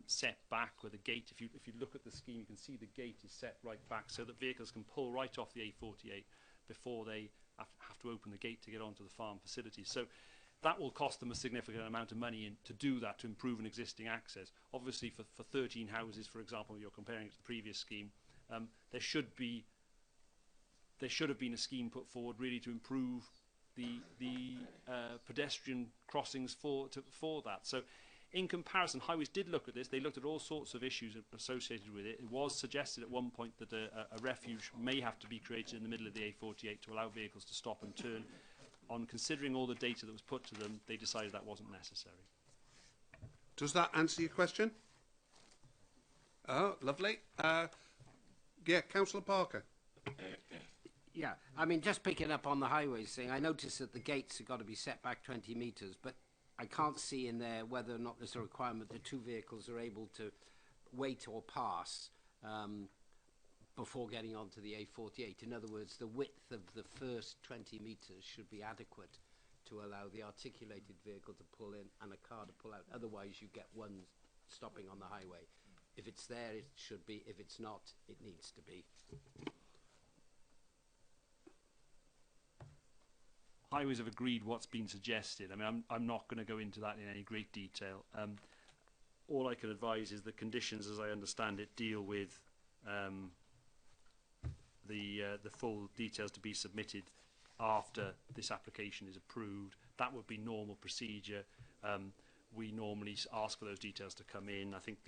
set back where the gate, if you look at the scheme, you can see the gate is set right back so that vehicles can pull right off the A48 before they have to open the gate to get onto the farm facilities. So that will cost them a significant amount of money to do that, to improve an existing access. Obviously, for 13 houses, for example, you're comparing it to the previous scheme, there should have been a scheme put forward really to improve the pedestrian crossings for that. So in comparison, Highways did look at this. They looked at all sorts of issues associated with it. It was suggested at one point that a refuge may have to be created in the middle of the A48 to allow vehicles to stop and turn. On considering all the data that was put to them, they decided that wasn't necessary. Does that answer your question? Oh, lovely. Yeah, Councillor Parker. Yeah, I mean, just picking up on the highways thing, I noticed that the gates have got to be set back 20 metres, but I can't see in there whether or not there's a requirement that two vehicles are able to wait or pass before getting onto the A48. In other words, the width of the first 20 metres should be adequate to allow the articulated vehicle to pull in and a car to pull out. Otherwise, you get one stopping on the highway. If it's there, it should be. If it's not, it needs to be. Highways have agreed what's been suggested. I mean, I'm not going to go into that in any great detail. All I can advise is the conditions, as I understand it, deal with the full details to be submitted after this application is approved. That would be normal procedure. We normally ask for those details to come in. I think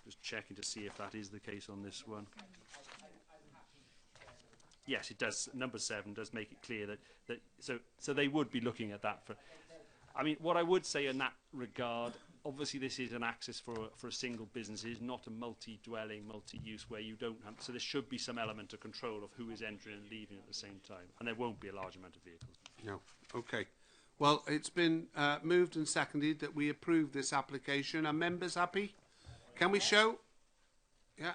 just checking to see if that is the case on this one. Yes, it does. Number 7 does make it clear that so they would be looking at that for. I mean, what I would say in that regard, obviously this is an access for a single business. It is not a multi-dwelling, multi-use where you don't have. So there should be some element of control of who is entering and leaving at the same time, and there won't be a large amount of vehicles. No. Okay. Well, it's been moved and seconded that we approve this application. Are members happy? Can we show? Yeah.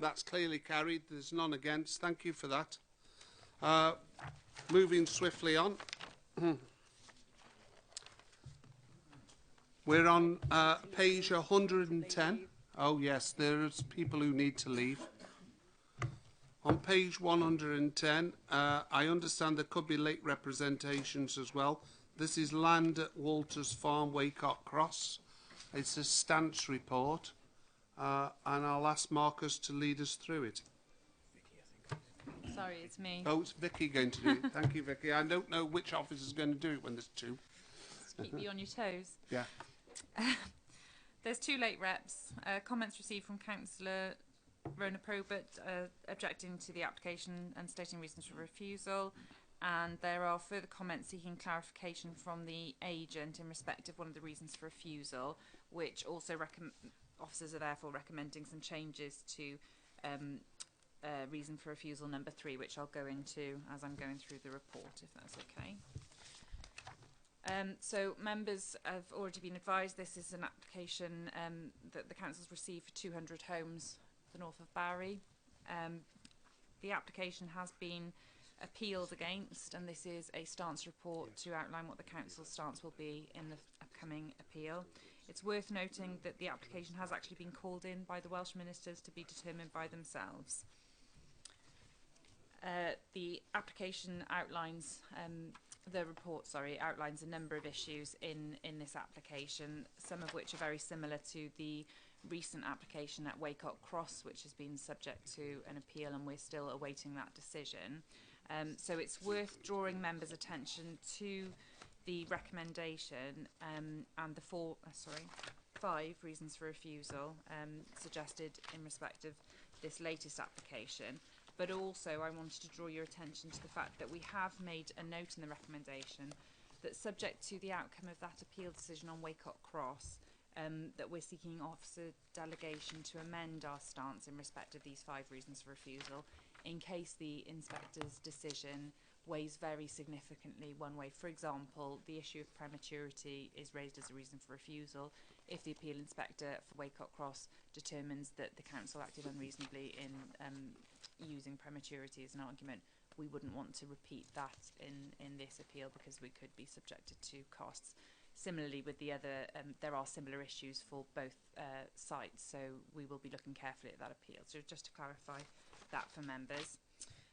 That's clearly carried. There's none against. Thank you for that. Moving swiftly on. We're on page 110. Oh yes, there's people who need to leave. On page 110, I understand there could be late representations as well. This is land at Walters Farm, Waycock Cross. It's a stance report, and I'll ask Marcus to lead us through it. Sorry, it's me. Oh, it's Vicky going to do it. Thank you, Vicky. I don't know which office is going to do it when there's two. Just keep you on your toes. Yeah. There's two late reps. Comments received from Councillor Rona Probert objecting to the application and stating reasons for refusal. And there are further comments seeking clarification from the agent in respect of one of the reasons for refusal, which also officers are therefore recommending some changes to reason for refusal number 3, which I'll go into as I'm going through the report, if that's okay. So members have already been advised this is an application that the council's received for 200 homes the north of Barry. The application has been appealed against, and this is a stance report to outline what the council's stance will be in the upcoming appeal. It's worth noting that the application has actually been called in by the Welsh ministers to be determined by themselves. The application outlines outlines a number of issues in this application, some of which are very similar to the recent application at Waycock Cross, which has been subject to an appeal, and we're still awaiting that decision. So it's worth drawing members' attention to the recommendation and the 5 reasons for refusal suggested in respect of this latest application. But also I wanted to draw your attention to the fact that we have made a note in the recommendation that, subject to the outcome of that appeal decision on Waycock Cross, that we're seeking officer delegation to amend our stance in respect of these 5 reasons for refusal in case the inspector's decision weighs very significantly one way. For example, the issue of prematurity is raised as a reason for refusal. If the appeal inspector for Waycock Cross determines that the council acted unreasonably in using prematurity as an argument, we wouldn't want to repeat that in this appeal because we could be subjected to costs. Similarly with the other, there are similar issues for both sites, so we will be looking carefully at that appeal. So just to clarify that for members.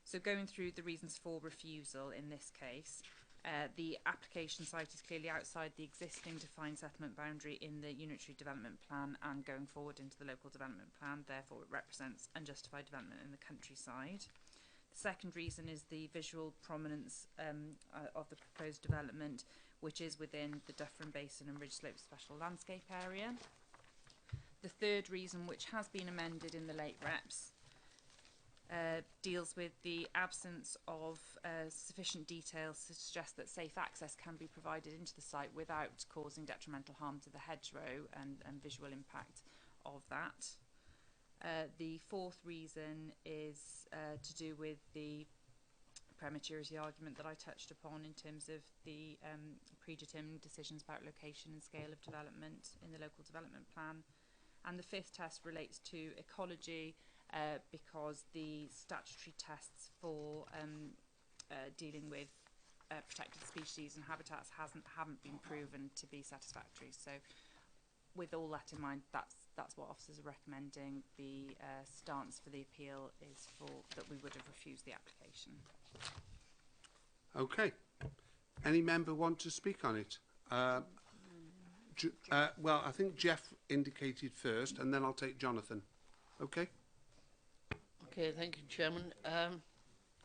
So going through the reasons for refusal in this case, the application site is clearly outside the existing defined settlement boundary in the unitary development plan and going forward into the local development plan, therefore it represents unjustified development in the countryside. The second reason is the visual prominence of the proposed development, which is within the Duffryn Basin and Ridge Slope Special Landscape Area. The third reason, which has been amended in the late reps, deals with the absence of sufficient details to suggest that safe access can be provided into the site without causing detrimental harm to the hedgerow and visual impact of that. The fourth reason is to do with the prematurity argument that I touched upon in terms of the predetermined decisions about location and scale of development in the local development plan. And the fifth test relates to ecology, because the statutory tests for dealing with protected species and habitats haven't been proven to be satisfactory. So with all that in mind, that's what officers are recommending. The stance for the appeal is that we would have refused the application. Okay. Any member want to speak on it? Well, I think Jeff indicated first, and then I'll take Jonathan. Okay. Okay, thank you, Chairman.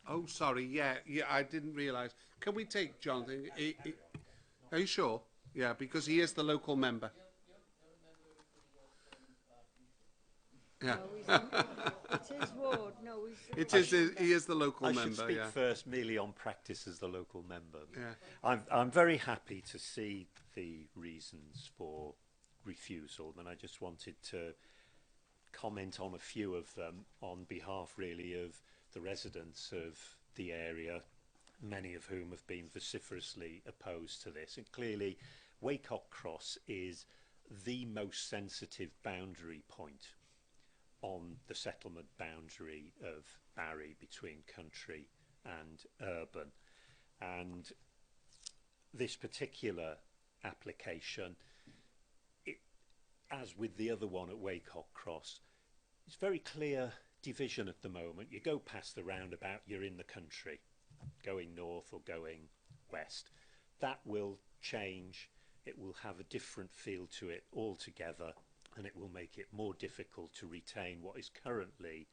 Oh, sorry. Yeah, I didn't realise. Can we take Jonathan? Are you sure? Yeah, because he is the local member. Yeah. It's his ward. No, he is the local member. I should speak yeah. first merely on practice as the local member. Yeah. I'm very happy to see the reasons for refusal, and I just wanted to comment on a few of them on behalf really of the residents of the area, many of whom have been vociferously opposed to this. And clearly Waycock Cross is the most sensitive boundary point on the settlement boundary of Barry between country and urban. And this particular application, as with the other one at Waycock Cross, it's very clear division at the moment. You go past the roundabout, you're in the country, going north or going west. That will change. It will have a different feel to it altogether, and it will make it more difficult to retain what is currently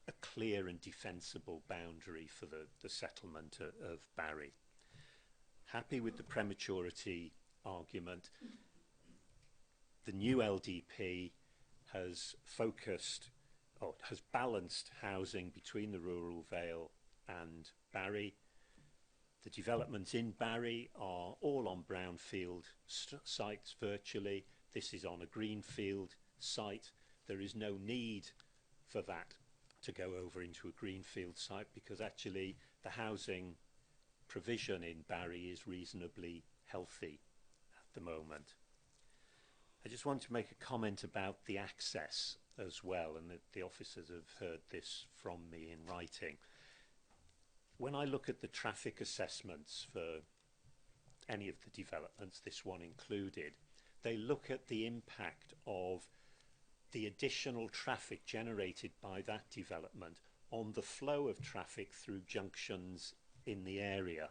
a clear and defensible boundary for the settlement of Barry. Happy with the prematurity argument. The new LDP has focused, or has balanced housing between the rural Vale and Barry. The developments in Barry are all on brownfield sites virtually. This is on a greenfield site. There is no need for that to go over into a greenfield site, because actually the housing provision in Barry is reasonably healthy at the moment. I just want to make a comment about the access as well, and the officers have heard this from me in writing. When I look at the traffic assessments for any of the developments, this one included, they look at the impact of the additional traffic generated by that development on the flow of traffic through junctions in the area.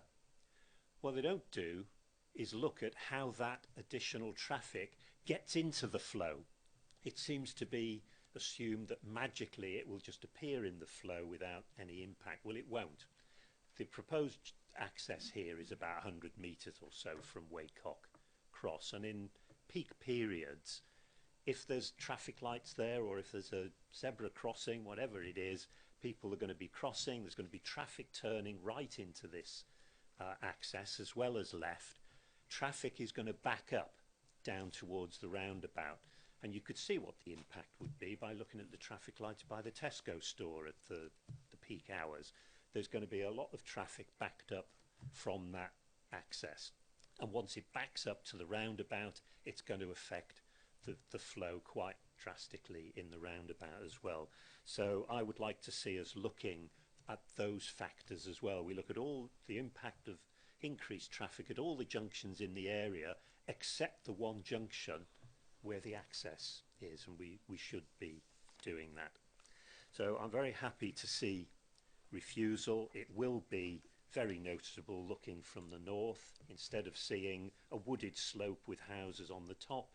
What they don't do is look at how that additional traffic gets into the flow. It seems to be assumed that magically it will just appear in the flow without any impact. Well, it won't. The proposed access here is about 100 metres or so from Waycock Cross, and in peak periods, if there's traffic lights there, or if there's a zebra crossing, whatever it is, people are going to be crossing. There's going to be traffic turning right into this access as well as left. Traffic is going to back up down towards the roundabout, and you could see what the impact would be by looking at the traffic lights by the Tesco store at the peak hours. There's going to be a lot of traffic backed up from that access, and once it backs up to the roundabout, it's going to affect the flow quite drastically in the roundabout as well. So I would like to see us looking at those factors as well. We look at all the impact of increased traffic at all the junctions in the area except the one junction where the access is, and we should be doing that. So I'm very happy to see refusal. It will be very noticeable looking from the north. Instead of seeing a wooded slope with houses on the top,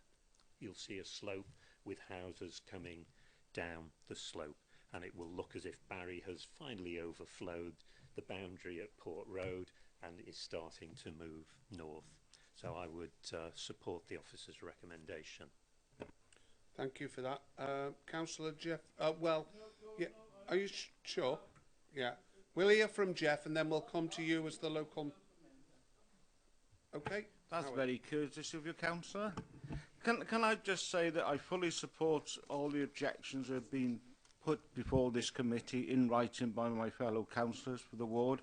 you'll see a slope with houses coming down the slope, and it will look as if Barry has finally overflowed the boundary at Port Road and is starting to move north. So I would support the officer's recommendation. Thank you for that. Councillor Jeff, yeah, are you sure? Yeah. We'll hear from Jeff and then we'll come to you as the local... Okay. That's very courteous of you, Councillor. Can I just say that I fully support all the objections that have been put before this committee in writing by my fellow councillors for the ward.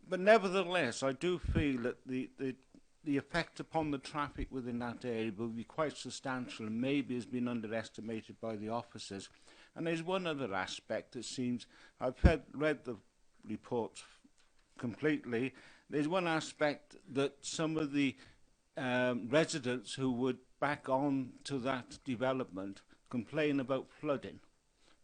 But nevertheless, I do feel that the effect upon the traffic within that area will be quite substantial and maybe has been underestimated by the officers. And there's one other aspect that seems, I've read the reports completely. There's one aspect that some of the residents who would back on to that development complain about flooding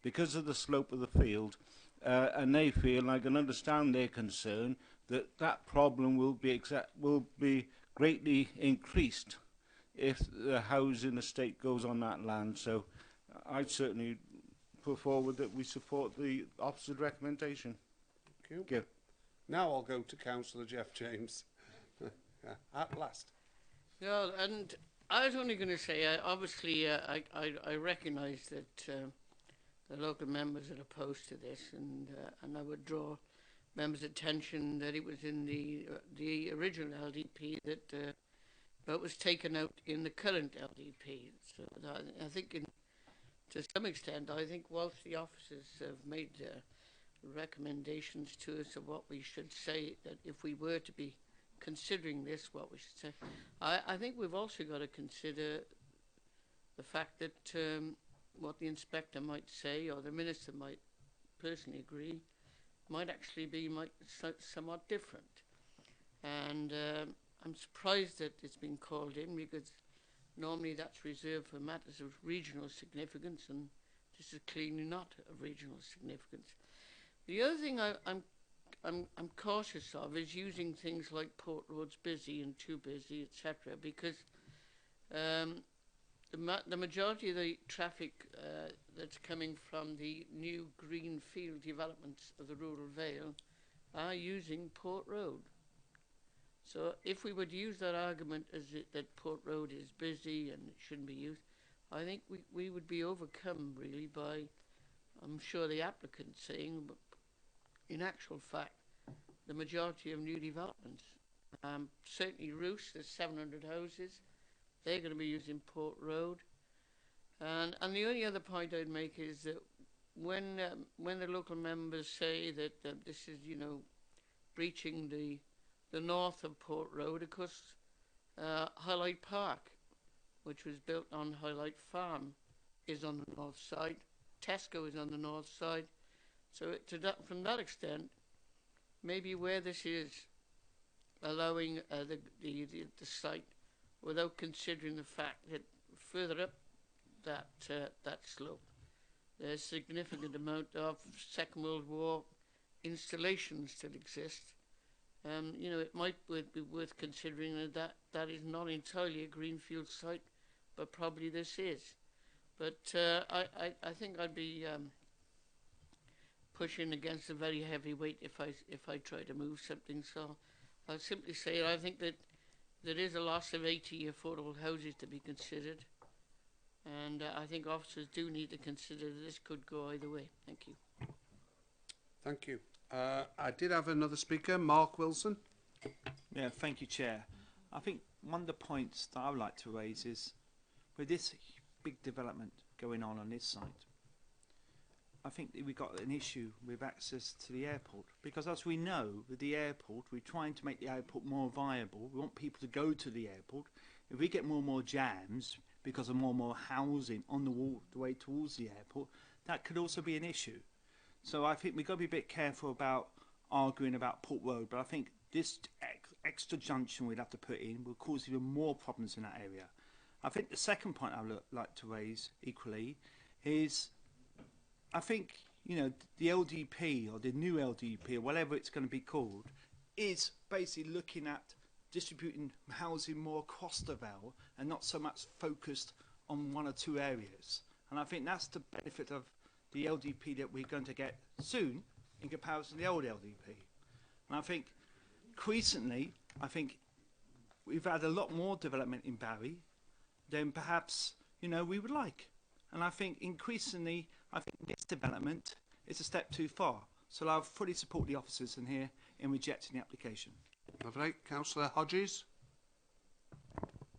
because of the slope of the field, and they feel, and I can understand their concern, that that problem will be greatly increased if the housing estate goes on that land. So I'd certainly put forward that we support the officer's recommendation. Thank you. Now I'll go to Councillor Jeff James. At last. Yeah, and I was only going to say, obviously, I recognise that the local members are opposed to this, and I would draw members' attention that it was in the original LDP that was taken out in the current LDP. So I think, to some extent, I think whilst the officers have made recommendations to us of what we should say, that if we were to be considering this, what we should say, I think we've also got to consider the fact that what the inspector might say, or the minister might personally agree, might actually be somewhat different. And I'm surprised that it's been called in, because normally that's reserved for matters of regional significance, and this is clearly not of regional significance. The other thing I'm cautious of is using things like Port Road's busy and too busy, etc., because the majority of the traffic that's coming from the new greenfield developments of the rural Vale are using Port Road. So if we would use that argument as that Port Road is busy and it shouldn't be used, I think we would be overcome really by, I'm sure, the applicant saying, but in actual fact, the majority of new developments, certainly Roos, there's 700 houses, they're going to be using Port Road. And the only other point I'd make is that when the local members say that this is, you know, breaching the north of Port Road, of course, Highlight Park, which was built on Highlight Farm, is on the north side. Tesco is on the north side. So from that extent, maybe where this is allowing the site, without considering the fact that further up that slope, there's a significant amount of Second World War installations still exist. You know, it might be worth considering that is not entirely a greenfield site, but probably this is. But I think I'd be pushing against a very heavy weight if I try to move something. So I'll simply say I think that there is a loss of 80 affordable houses to be considered, and I think officers do need to consider that this could go either way. Thank you. Thank you. I did have another speaker, Mark Wilson. Yeah, thank you, Chair. I think one of the points that I would like to raise is, with this big development going on this site, I think that we've got an issue with access to the airport, because as we know, with the airport, we're trying to make the airport more viable. We want people to go to the airport. If we get more and more jams because of more and more housing on the way towards the airport, that could also be an issue. So I think we've got to be a bit careful about arguing about Port Road, but I think this extra junction we'd have to put in will cause even more problems in that area. I think the second point I would like to raise equally is, I think, you know, the LDP or the new LDP or whatever it's going to be called is basically looking at distributing housing more across the Vale and not so much focused on one or two areas. And I think that's the benefit of the LDP that we're going to get soon in comparison to the old LDP. And I think recently, I think we've had a lot more development in Barry than perhaps, you know, we would like. And I think increasingly, I think this development is a step too far. So I'll fully support the officers in here in rejecting the application. Lovely. Councillor Hodges.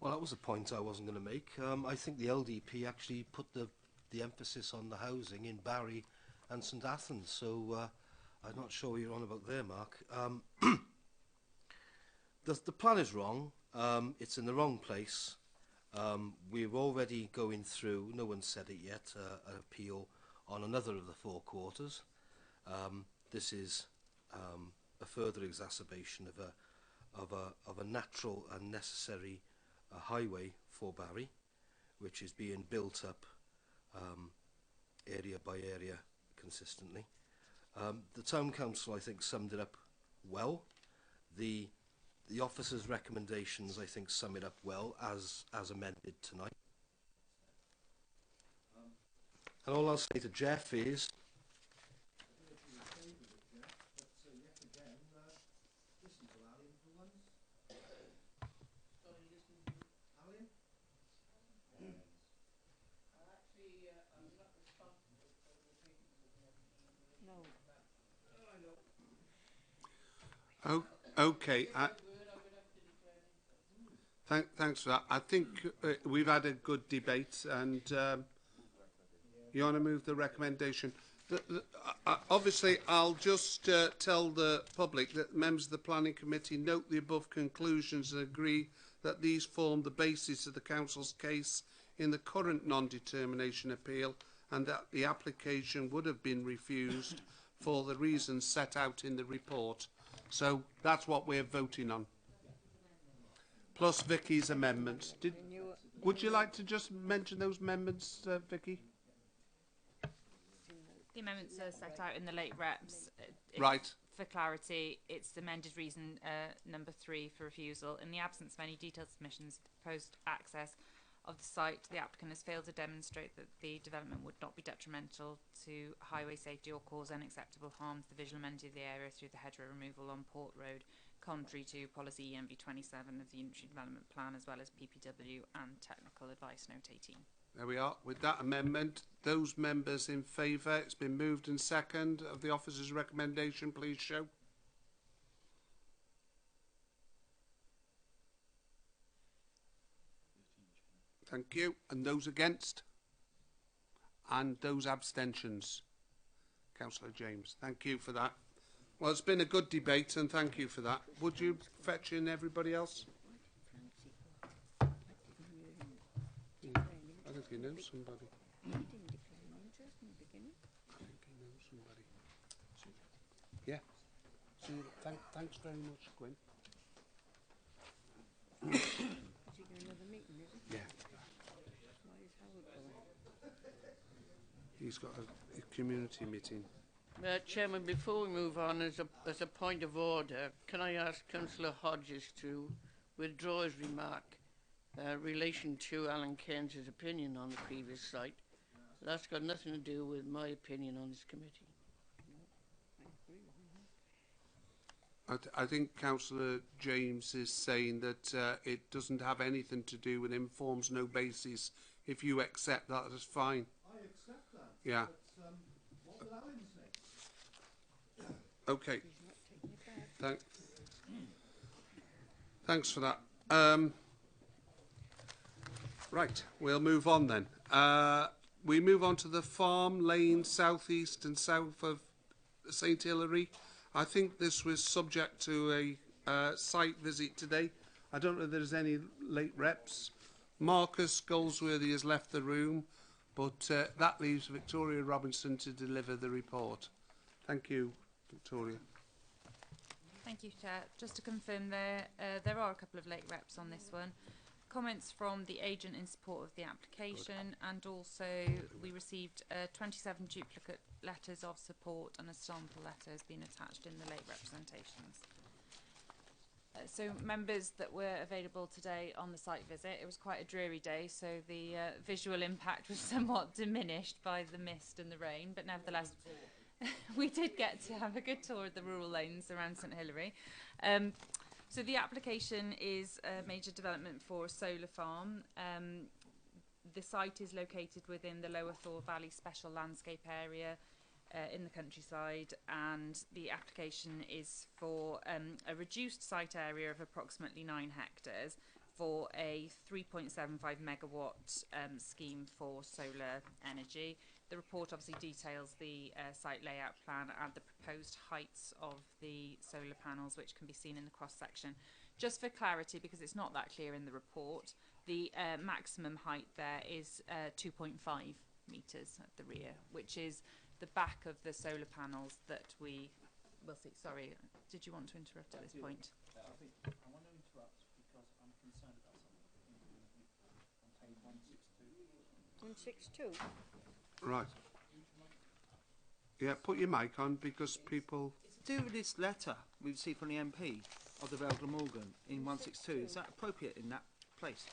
Well, that was a point I wasn't going to make. I think the LDP actually put the emphasis on the housing in Barry and St Athens. So I'm not sure what you're on about there, Mark. The plan is wrong. It's in the wrong place. We're already going through, no one said it yet, an appeal on another of the four quarters. This is a further exacerbation of a natural and necessary highway for Barry, which is being built up area by area consistently. The Town Council, I think, summed it up well. The officers' recommendations, I think, sum it up well as amended tonight. And all I'll say to Jeff is, Oh, okay. Thanks for that. I think we've had a good debate, and you want to move the recommendation. Obviously, I'll just tell the public that members of the Planning Committee note the above conclusions and agree that these form the basis of the Council's case in the current non-determination appeal and that the application would have been refused for the reasons set out in the report. So that's what we're voting on. Plus Vicky's amendments. Would you like to just mention those amendments, Vicky? The amendments are set out in the late reps. Right. For clarity, it's amended reason number 3 for refusal. In the absence of any detailed submissions, the proposed access of the site, the applicant has failed to demonstrate that the development would not be detrimental to highway safety or cause unacceptable harm to the visual amenity of the area through the hedgerow removal on Port Road, contrary to policy EMV 27 of the Unitary Development Plan, as well as PPW and Technical Advice Note 18. There we are. With that amendment, those members in favour, it's been moved and second of the officer's recommendation, please show. Thank you. And those against? And those abstentions? Councillor James, thank you for that. Well, it's been a good debate and thank you for that. Would you fetch in everybody else? I think you know somebody. I think you know somebody. Yeah. So, thanks very much, Gwyn. Yeah. He's got a community meeting. Chairman, before we move on, as a point of order, can I ask Councillor Hodges to withdraw his remark relation to Alan Cairns' opinion on the previous site? That's got nothing to do with my opinion on this committee. I think Councillor James is saying that it doesn't have anything to do with informs no basis. If you accept that, that's fine. I accept that. Yeah. But, what will Alan say? Okay. Thanks for that. Right, we'll move on then. We move on to the farm lane south east and south of St Hilary. I think this was subject to a site visit today. I don't know if there's any late reps. Marcus Goldsworthy has left the room, but that leaves Victoria Robinson to deliver the report. Thank you, Victoria. Thank you, Chair. Just to confirm, there are a couple of late reps on this one. Comments from the agent in support of the application, and also we received 27 duplicate letters of support and a sample letter has been attached in the late representations. So members that were available today on the site visit, it was quite a dreary day, so the visual impact was somewhat diminished by the mist and the rain, but nevertheless we did get to have a good tour of the rural lanes around St Hilary. So the application is a major development for a solar farm. The site is located within the Lower Thor Valley Special Landscape Area in the countryside, and the application is for a reduced site area of approximately 9 hectares for a 3.75 megawatt scheme for solar energy. The report obviously details the site layout plan and the proposed heights of the solar panels, which can be seen in the cross section. Just for clarity, because it's not that clear in the report, the maximum height there is 2.5 metres at the rear, which is the back of the solar panels that we will see. Sorry, did you want to interrupt at this point? I think I want to interrupt because I'm concerned about something on page 162. 162? Right. Yeah, put your mic on because people... It's to do with this letter we received from the MP of the Vale of Glamorgan in 162. Is that appropriate in that place?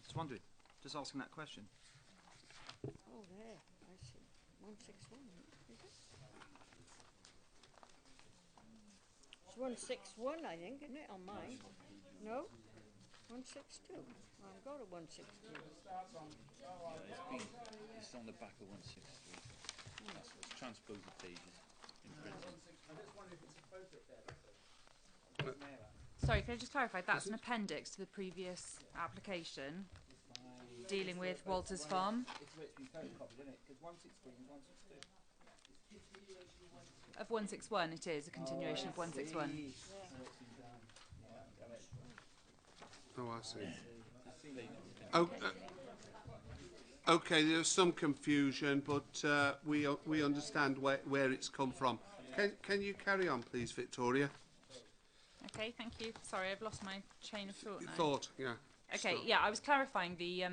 Just wondering. Just asking that question. Oh, there. I see. 161, is it? It's 161, I think, isn't it, on mine? No? 162. I've got a 162. It's on the back of 163. That's what's transposed the pages in printing. I just wonder if it's appropriate there, that's all. Sorry, can I just clarify? That's an appendix to the previous application dealing with Walter's Farm. It's been photocopied, isn't it? Because 163 and 162. Of 161, it is a continuation of 161. Oh, I see. Oh, Okay, there's some confusion, but we understand where it's come from. Can you carry on, please, Victoria? Okay, thank you. Sorry, I've lost my chain of thought now. Thought, yeah. Okay, Stop. yeah, I was clarifying the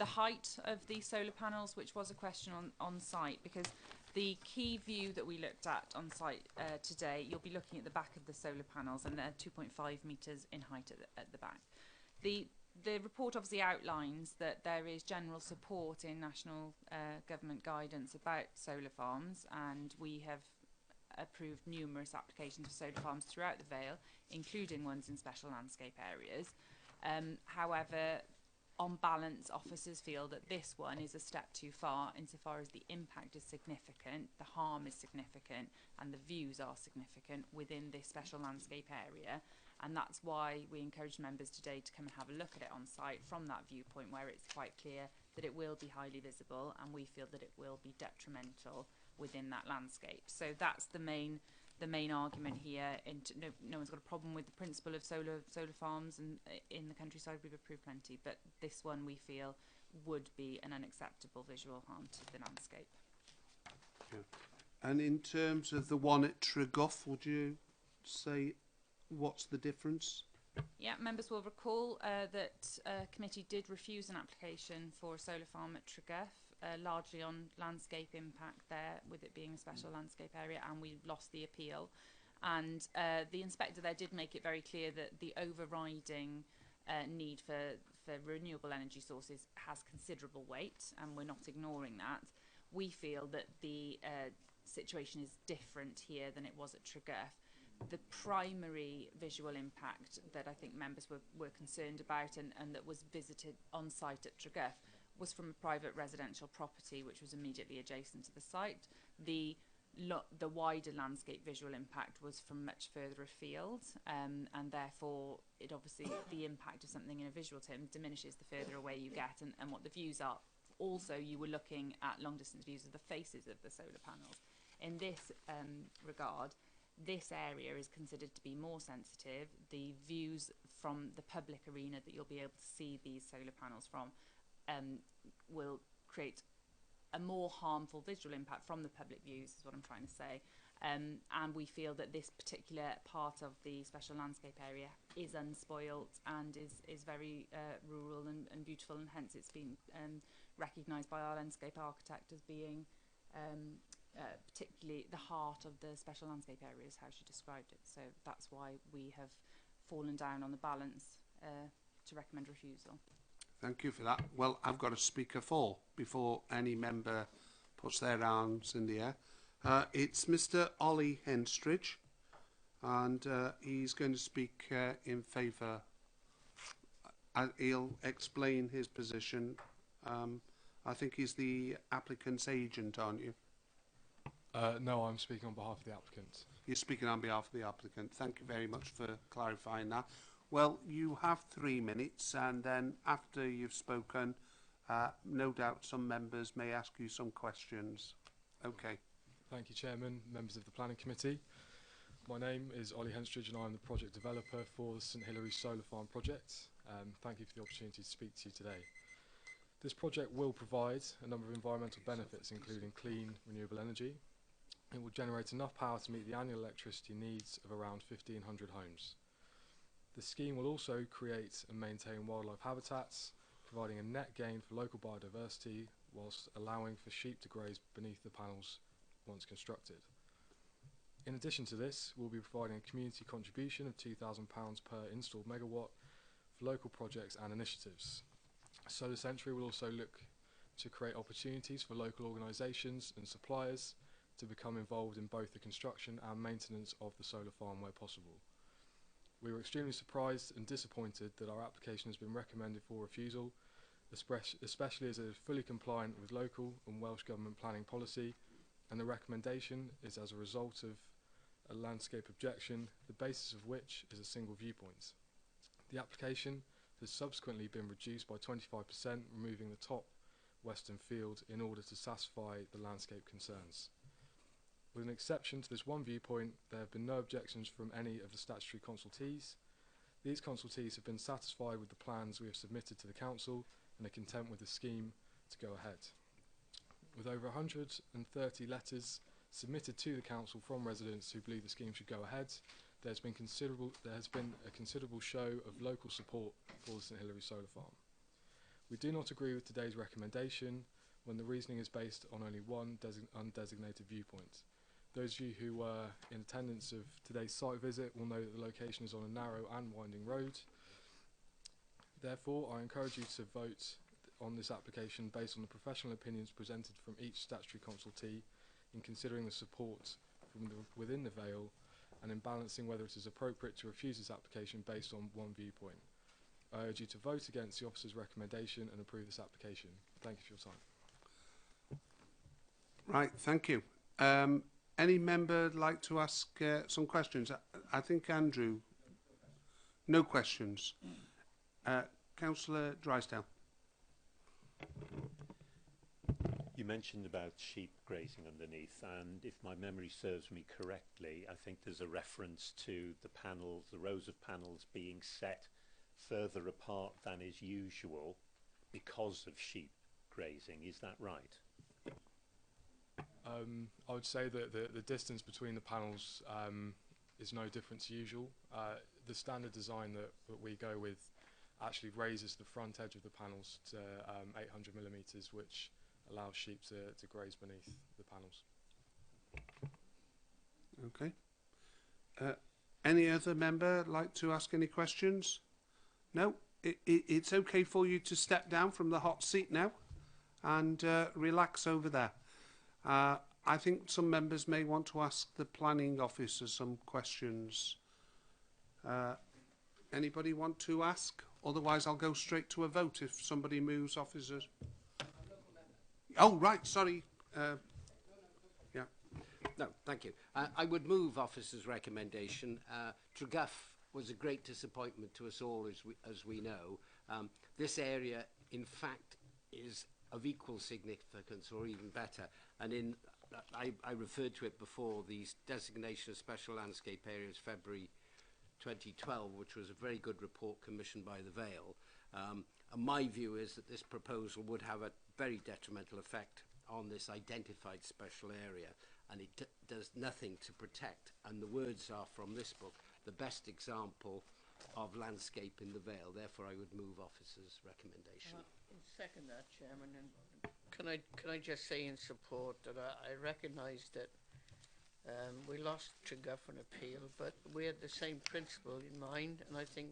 height of the solar panels, which was a question on site, because the key view that we looked at on site today, you'll be looking at the back of the solar panels, and they're 2.5 metres in height at the back. The report obviously outlines that there is general support in national government guidance about solar farms, and we have approved numerous applications for solar farms throughout the Vale, including ones in special landscape areas. However, on balance, officers feel that this one is a step too far insofar as the impact is significant, the harm is significant, and the views are significant within this special landscape area. And that's why we encourage members today to come and have a look at it on site from that viewpoint, where it's quite clear that it will be highly visible, and we feel that it will be detrimental within that landscape. So that's the main argument here. No one's got a problem with the principle of solar farms, and in the countryside we've approved plenty, but this one we feel would be an unacceptable visual harm to the landscape. Yeah. And in terms of the one at Treguff, would you say what's the difference? Yeah, members will recall that committee did refuse an application for a solar farm at Treguff, largely on landscape impact there, with it being a special landscape area, and we lost the appeal. And the inspector there did make it very clear that the overriding need for renewable energy sources has considerable weight, and we're not ignoring that. We feel that the situation is different here than it was at Treguff. The primary visual impact that I think members were concerned about, and that was visited on site at Treguff, was from a private residential property which was immediately adjacent to the site. The wider landscape visual impact was from much further afield, and therefore it obviously, the impact of something in a visual term diminishes the further away you get, and what the views are. Also, you were looking at long distance views of the faces of the solar panels. In this regard, this area is considered to be more sensitive. The views from the public arena that you'll be able to see these solar panels from will create a more harmful visual impact from the public views, is what I'm trying to say. And we feel that this particular part of the special landscape area is unspoilt and is very rural and beautiful, and hence it's been recognised by our landscape architect as being particularly the heart of the special landscape area, is how she described it. So that's why we have fallen down on the balance to recommend refusal. Thank you for that. Well, I've got a speaker for before any member puts their arms in the air. It's Mr. Ollie Henstridge, and he's going to speak in favour. He'll explain his position. I think he's the applicant's agent, aren't you? No, I'm speaking on behalf of the applicant. You're speaking on behalf of the applicant. Thank you very much for clarifying that. Well, you have 3 minutes, and then after you've spoken, no doubt some members may ask you some questions. Okay. Thank you, Chairman, members of the Planning Committee. My name is Ollie Henstridge, and I'm the project developer for the St Hilary Solar Farm project. Thank you for the opportunity to speak to you today. This project will provide a number of environmental benefits, including clean, renewable energy. It will generate enough power to meet the annual electricity needs of around 1,500 homes. The scheme will also create and maintain wildlife habitats, providing a net gain for local biodiversity, whilst allowing for sheep to graze beneath the panels once constructed. In addition to this, we'll be providing a community contribution of £2,000 per installed megawatt for local projects and initiatives. Solar Century will also look to create opportunities for local organisations and suppliers to become involved in both the construction and maintenance of the solar farm where possible. We were extremely surprised and disappointed that our application has been recommended for refusal, especially as it is fully compliant with local and Welsh Government planning policy, and the recommendation is as a result of a landscape objection, the basis of which is a single viewpoint. The application has subsequently been reduced by 25%, removing the top western field in order to satisfy the landscape concerns. With an exception to this one viewpoint, there have been no objections from any of the statutory consultees. These consultees have been satisfied with the plans we have submitted to the Council and are content with the scheme to go ahead. With over 130 letters submitted to the council from residents who believe the scheme should go ahead, there has been a considerable show of local support for the St Hilary solar farm. We do not agree with today's recommendation when the reasoning is based on only one undesignated viewpoint. Those of you who were in attendance of today's site visit will know that the location is on a narrow and winding road. Therefore, I encourage you to vote on this application based on the professional opinions presented from each statutory consultee in considering the support from within the Vale and in balancing whether it is appropriate to refuse this application based on one viewpoint. I urge you to vote against the officer's recommendation and approve this application. Thank you for your time. Right, thank you. Any member like to ask some questions? I think Andrew. No questions. Councillor Drysdale. You mentioned about sheep grazing underneath, and if my memory serves me correctly, I think there's a reference to the panels, the rows of panels being set further apart than is usual because of sheep grazing. Is that right? I would say that the distance between the panels is no different to usual. The standard design that we go with actually raises the front edge of the panels to 800 millimetres, which allows sheep to graze beneath the panels. Okay. Any other member like to ask any questions? No? It's okay for you to step down from the hot seat now and relax over there. I think some members may want to ask the planning officer some questions. Anybody want to ask? Otherwise, I'll go straight to a vote if somebody moves officers. Oh, right, sorry. Yeah. No, thank you. I would move officer's recommendation. Treguff was a great disappointment to us all, as we know. This area, in fact, is of equal significance or even better. And I referred to it before, the designation of special landscape areas, February 2012, which was a very good report commissioned by the Vale. And my view is that this proposal would have a very detrimental effect on this identified special area, and it does nothing to protect, and the words are from this book, the best example of landscape in the Vale. Therefore, I would move officer's recommendation. Second that, Chairman, and can I just say in support that I recognise that we lost Treguff on appeal, but we had the same principle in mind, and I think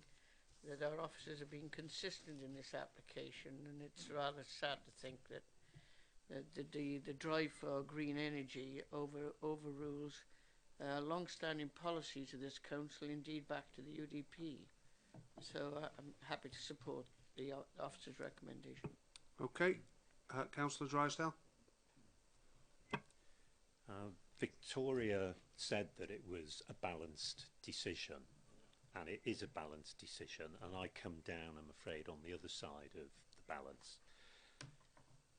that our officers have been consistent in this application, and it's rather sad to think that the drive for green energy overrules long-standing policies of this council, indeed back to the UDP. So I'm happy to support the officer's recommendation. Okay. Councillor Drysdale. Victoria said that it was a balanced decision, and it is a balanced decision, and I come down, I'm afraid, on the other side of the balance.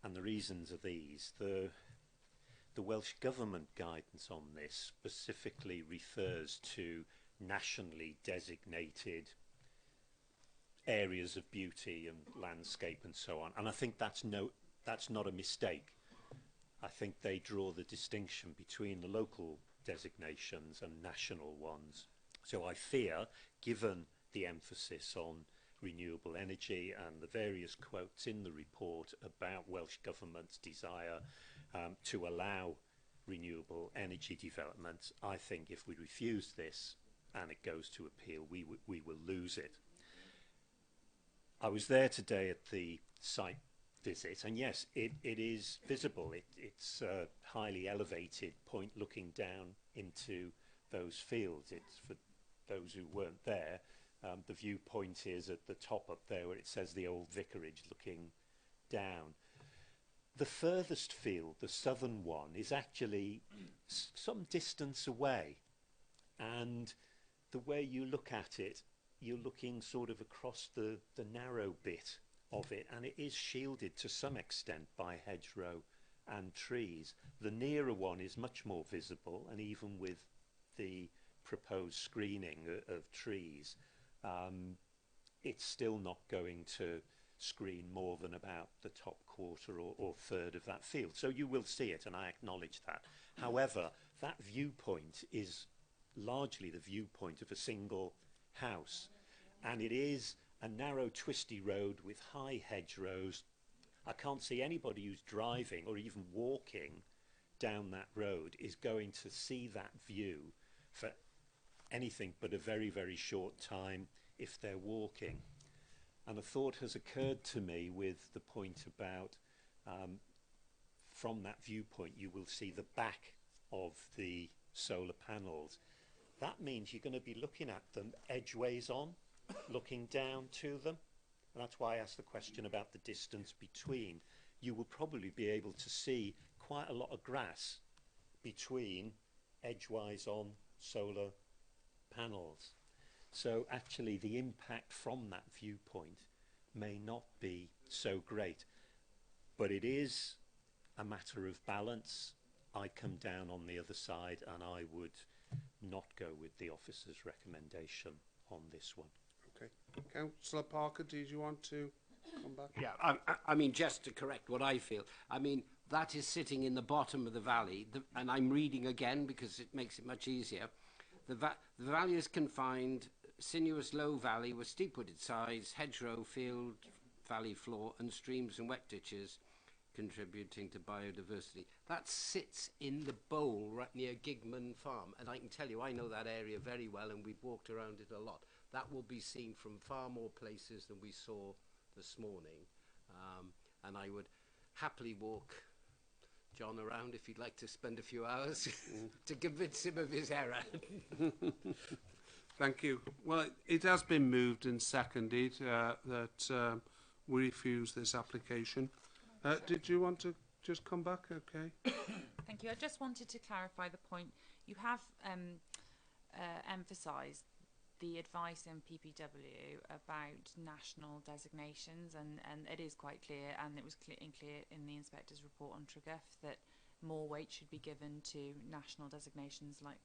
And the reasons are these. The Welsh Government guidance on this specifically refers to nationally designated areas of beauty and landscape and so on, and I think that's not a mistake. I think they draw the distinction between the local designations and national ones. So I fear, given the emphasis on renewable energy and the various quotes in the report about Welsh Government's desire to allow renewable energy development, I think if we refuse this and it goes to appeal, we will lose it. I was there today at the site visit, and yes, it is visible. It's a highly elevated point looking down into those fields. It's for those who weren't there. The viewpoint is at the top up there where it says the old vicarage looking down. The furthest field, the southern one, is actually some distance away, and the way you look at it, you're looking sort of across the narrow bit of it, and it is shielded to some extent by hedgerow and trees. The nearer one is much more visible, and even with the proposed screening of trees, it's still not going to screen more than about the top quarter or third of that field. So you will see it, and I acknowledge that. However, that viewpoint is largely the viewpoint of a single house, and it is a narrow, twisty road with high hedgerows. I can't see anybody who's driving or even walking down that road is going to see that view for anything but a very, very short time if they're walking. And a thought has occurred to me with the point about from that viewpoint you will see the back of the solar panels. That means you're going to be looking at them edgeways on, looking down to them. And that's why I asked the question about the distance between. You will probably be able to see quite a lot of grass between edgewise on solar panels. So actually the impact from that viewpoint may not be so great. But it is a matter of balance. I come down on the other side and I would not go with the officer's recommendation on this one. Okay. Councillor Parker, did you want to come back? Yeah, I mean, just to correct what I feel, I mean, that is sitting in the bottom of the valley, and I'm reading again because it makes it much easier. The valley is confined, sinuous low valley with steep wooded sides, hedgerow, field, valley floor, and streams and wet ditches contributing to biodiversity. That sits in the bowl right near Gigman Farm, and I can tell you, I know that area very well, and we've walked around it a lot. That will be seen from far more places than we saw this morning, and I would happily walk John around if you'd like to spend a few hours to convince him of his error. Thank you. Well, it has been moved and seconded that we refuse this application. Did you want to just come back? Okay. Thank you. I just wanted to clarify the point. You have emphasised the advice in PPW about national designations, and it is quite clear, and it was clear in the inspector's report on Treguff, that more weight should be given to national designations like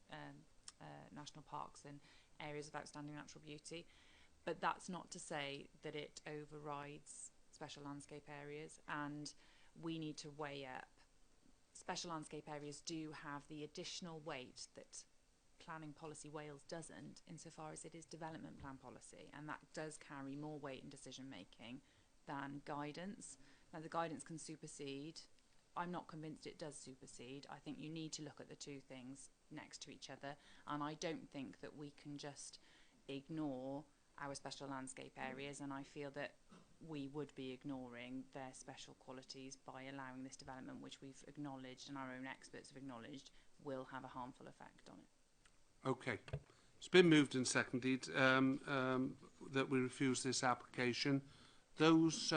national parks and areas of outstanding natural beauty. But that's not to say that it overrides special landscape areas, and we need to weigh up. Special landscape areas do have the additional weight that Planning Policy Wales doesn't, insofar as it is development plan policy, and that does carry more weight in decision making than guidance. Now, the guidance can supersede. I'm not convinced it does supersede. I think you need to look at the two things next to each other, and I don't think that we can just ignore our special landscape areas, and I feel that we would be ignoring their special qualities by allowing this development, which we've acknowledged and our own experts have acknowledged will have a harmful effect on it. Okay. It's been moved and seconded that we refuse this application. Those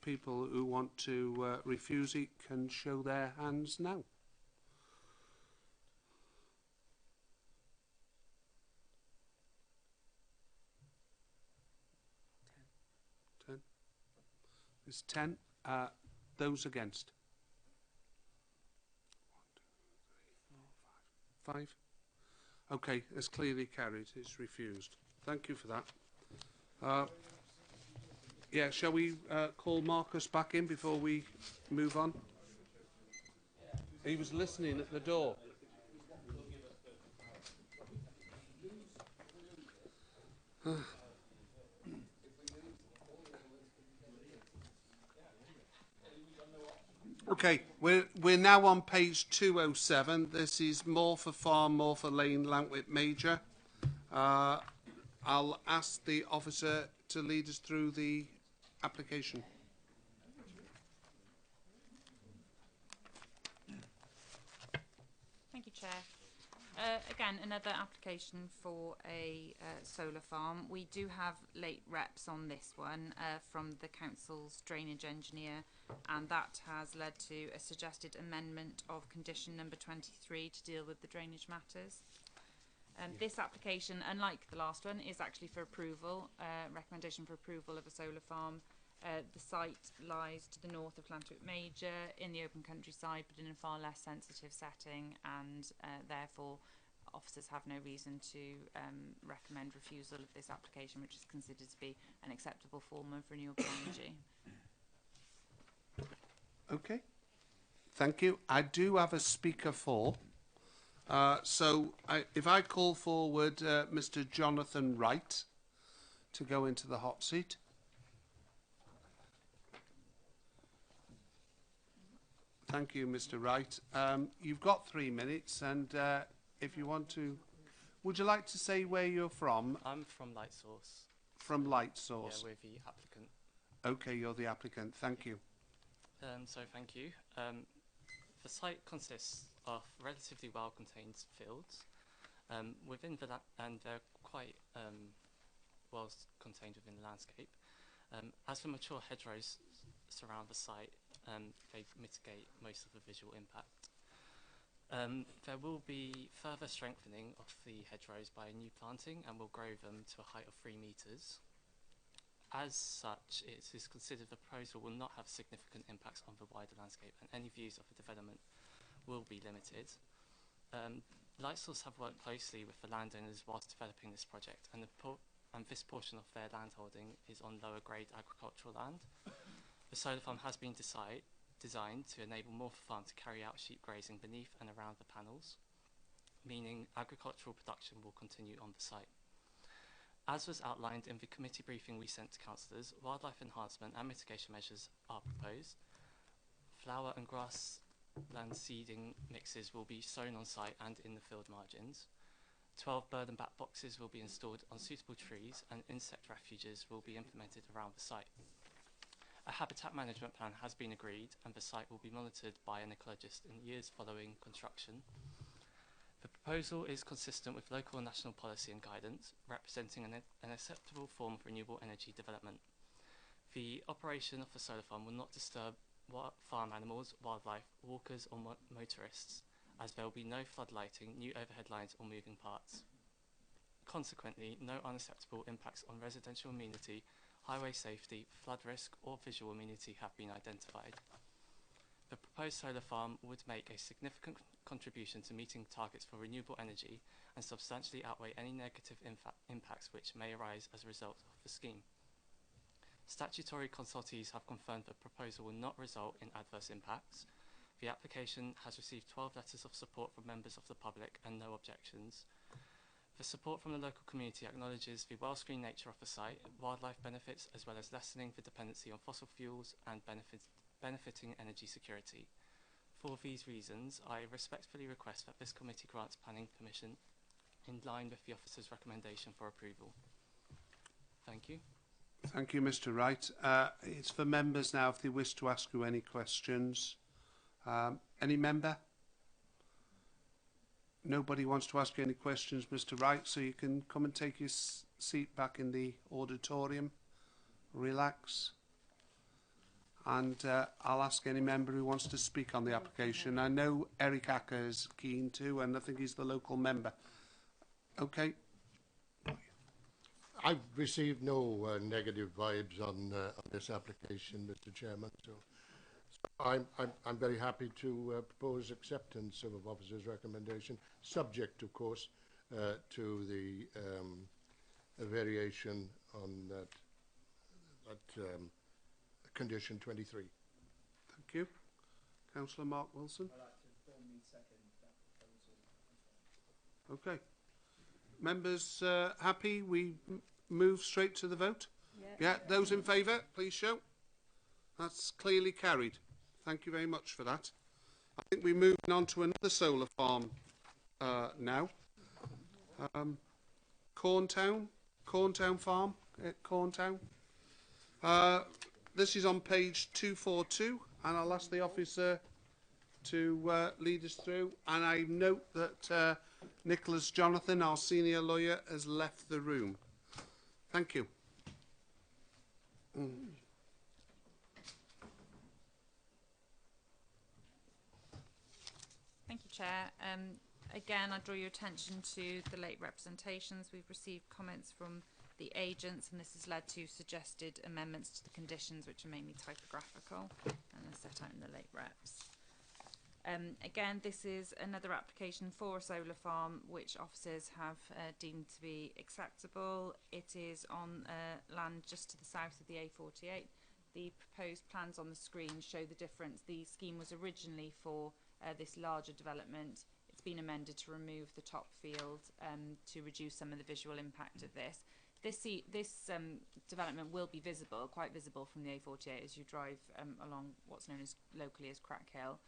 people who want to refuse it can show their hands now. There's 10. Those against? 1, 2, 3, 4, 5. 5. Okay, it's clearly carried. It's refused. Thank you for that. Yeah, shall we call Marcus back in before we move on? He was listening at the door. Okay, we're now on page 207. This is Morpher Farm, Morpher Lane, Lantwit Major. I'll ask the officer to lead us through the application. Thank you, Chair. Again, another application for a solar farm. We do have late reps on this one from the council's drainage engineer, and that has led to a suggested amendment of condition number 23 to deal with the drainage matters. This application, unlike the last one, is actually for approval, recommendation for approval of a solar farm. The site lies to the north of Lantwit Major in the open countryside, but in a far less sensitive setting, and therefore officers have no reason to recommend refusal of this application, which is considered to be an acceptable form of renewable energy. Okay. Thank you. I do have a speaker for. If I call forward Mr. Jonathan Wright to go into the hot seat. Thank you, Mr. Wright. You've got 3 minutes, and if you want to, would you like to say where you're from? I'm from Lightsource. From Lightsource. Yeah, we're the applicant. Okay, you're the applicant. Thank you. Thank you. The site consists of relatively well-contained fields within the and they're quite well contained within the landscape. As the mature hedgerows surround the site, they mitigate most of the visual impact. There will be further strengthening of the hedgerows by new planting, and will grow them to a height of 3 metres. As such, it is considered the proposal will not have significant impacts on the wider landscape, and any views of the development will be limited. Lightsource have worked closely with the landowners whilst developing this project, and this portion of their landholding is on lower grade agricultural land. The solar farm has been designed to enable Morpher Farm to carry out sheep grazing beneath and around the panels, meaning agricultural production will continue on the site. As was outlined in the committee briefing we sent to councillors, wildlife enhancement and mitigation measures are proposed. Flower and grassland seeding mixes will be sown on site and in the field margins. 12 bird and bat boxes will be installed on suitable trees, and insect refuges will be implemented around the site. A habitat management plan has been agreed, and the site will be monitored by an ecologist in years following construction. The proposal is consistent with local and national policy and guidance, representing an acceptable form of renewable energy development. The operation of the solar farm will not disturb farm animals, wildlife, walkers or motorists, as there will be no floodlighting, new overhead lines or moving parts. Consequently, no unacceptable impacts on residential amenity, highway safety, flood risk or visual amenity have been identified. The proposed solar farm would make a significant contribution to meeting targets for renewable energy and substantially outweigh any negative impacts which may arise as a result of the scheme. Statutory consultees have confirmed the proposal will not result in adverse impacts. The application has received 12 letters of support from members of the public and no objections. The support from the local community acknowledges the well-screened nature of the site, wildlife benefits, as well as lessening the dependency on fossil fuels and benefiting energy security. For these reasons, I respectfully request that this committee grants planning permission in line with the officer's recommendation for approval. Thank you. Thank you, Mr. Wright. It's for members now if they wish to ask you any questions. Any member? Nobody wants to ask you any questions, Mr. Wright, so you can come and take your seat back in the auditorium. Relax. And I'll ask any member who wants to speak on the application. I know Eric Acker is keen to, and I think he's the local member. Okay. I've received no negative vibes on this application, Mr. Chairman. So I'm very happy to propose acceptance of officer's recommendation, subject, of course, to the variation on that condition 23. Thank you. Councillor Mark Wilson. I'd like to formally second that proposal. Okay. Members happy? We move straight to the vote? Yeah. Those in favour, please show. That's clearly carried. Thank you very much for that. I think we're moving on to another solar farm now. Corntown Farm at Corntown. This is on page 242, and I'll ask the officer to lead us through. And I note that Nicholas Jonathan, our senior lawyer, has left the room. Thank you. Thank you, Chair. Again, I draw your attention to the late representations. We've received comments from the agents, and this has led to suggested amendments to the conditions, which are mainly typographical and are set out in the late reps. Again, this is another application for a solar farm which officers have deemed to be acceptable. It is on land just to the south of the A48. The proposed plans on the screen show the difference. The scheme was originally for this larger development. It's been amended to remove the top field to reduce some of the visual impact of this. This development will be visible, quite visible from the A48 as you drive along what's known as locally as Crack Hill.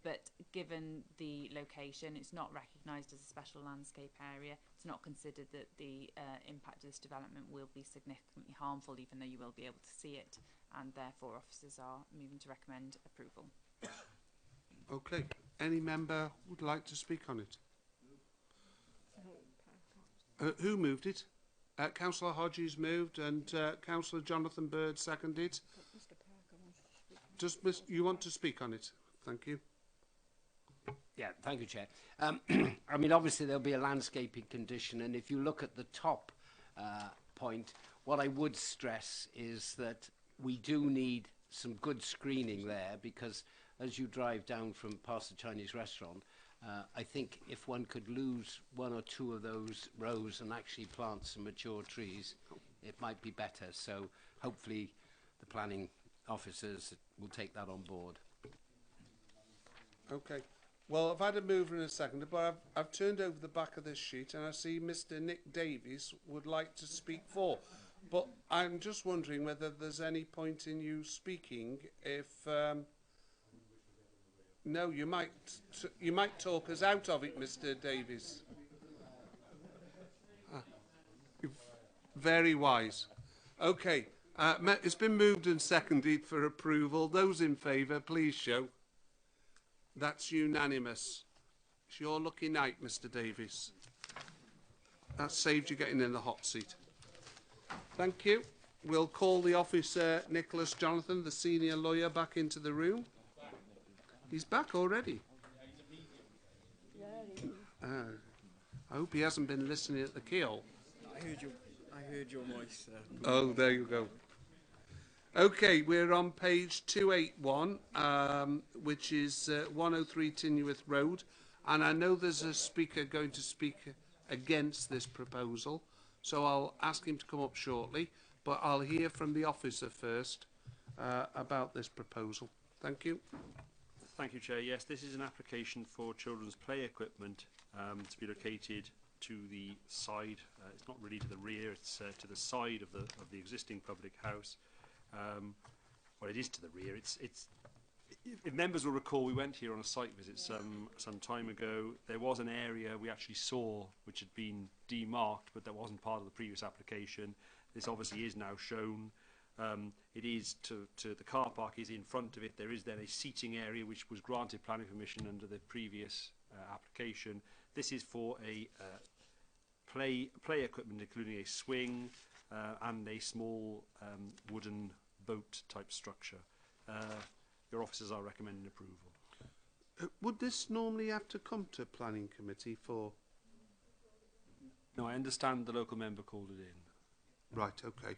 But given the location, it's not recognised as a special landscape area. It's not considered that the impact of this development will be significantly harmful, even though you will be able to see it, and therefore officers are moving to recommend approval. Okay. Any member would like to speak on it? Who moved it? Councillor Hodges moved and Councillor Jonathan Bird seconded. Does you want to speak on it? Thank you. Yeah, thank you, Chair. I mean, obviously there'll be a landscaping condition, and if you look at the top point, what I would stress is that we do need some good screening there, because as you drive down from past the Chinese restaurant, I think if one could lose one or two of those rows and actually plant some mature trees, it might be better. So hopefully the planning officers will take that on board. Okay. Well, I've had a mover and a seconder, but I've turned over the back of this sheet and I see Mr. Nick Davies would like to speak for. But I'm just wondering whether there's any point in you speaking if... no, you might talk us out of it, Mr. Davies. Very wise. Okay. It's been moved and seconded for approval. Those in favour, please show. That's unanimous. It's your lucky night, Mr. Davies. That saved you getting in the hot seat. Thank you. We'll call the officer, Nicholas Jonathan, the senior lawyer, back into the room. He's back already. I hope he hasn't been listening at the keyhole. I heard your voice. Oh, there you go. Okay, we're on page 281, which is 103 Tinworth Road, and I know there's a speaker going to speak against this proposal, so I'll ask him to come up shortly, but I'll hear from the officer first about this proposal. Thank you. Thank you, Chair. Yes, this is an application for children's play equipment to be located to the side. It's not really to the rear; it's to the side of the existing public house. Well, it is to the rear. If members will recall, we went here on a site visit some time ago. There was an area we actually saw which had been demarked, but that wasn't part of the previous application. This obviously is now shown. It is to the car park is in front of it. There is then a seating area which was granted planning permission under the previous application. This is for a play equipment, including a swing and a small wooden boat type structure. Your officers are recommending approval. Would this normally have to come to planning committee for... No, I understand the local member called it in. Right, okay.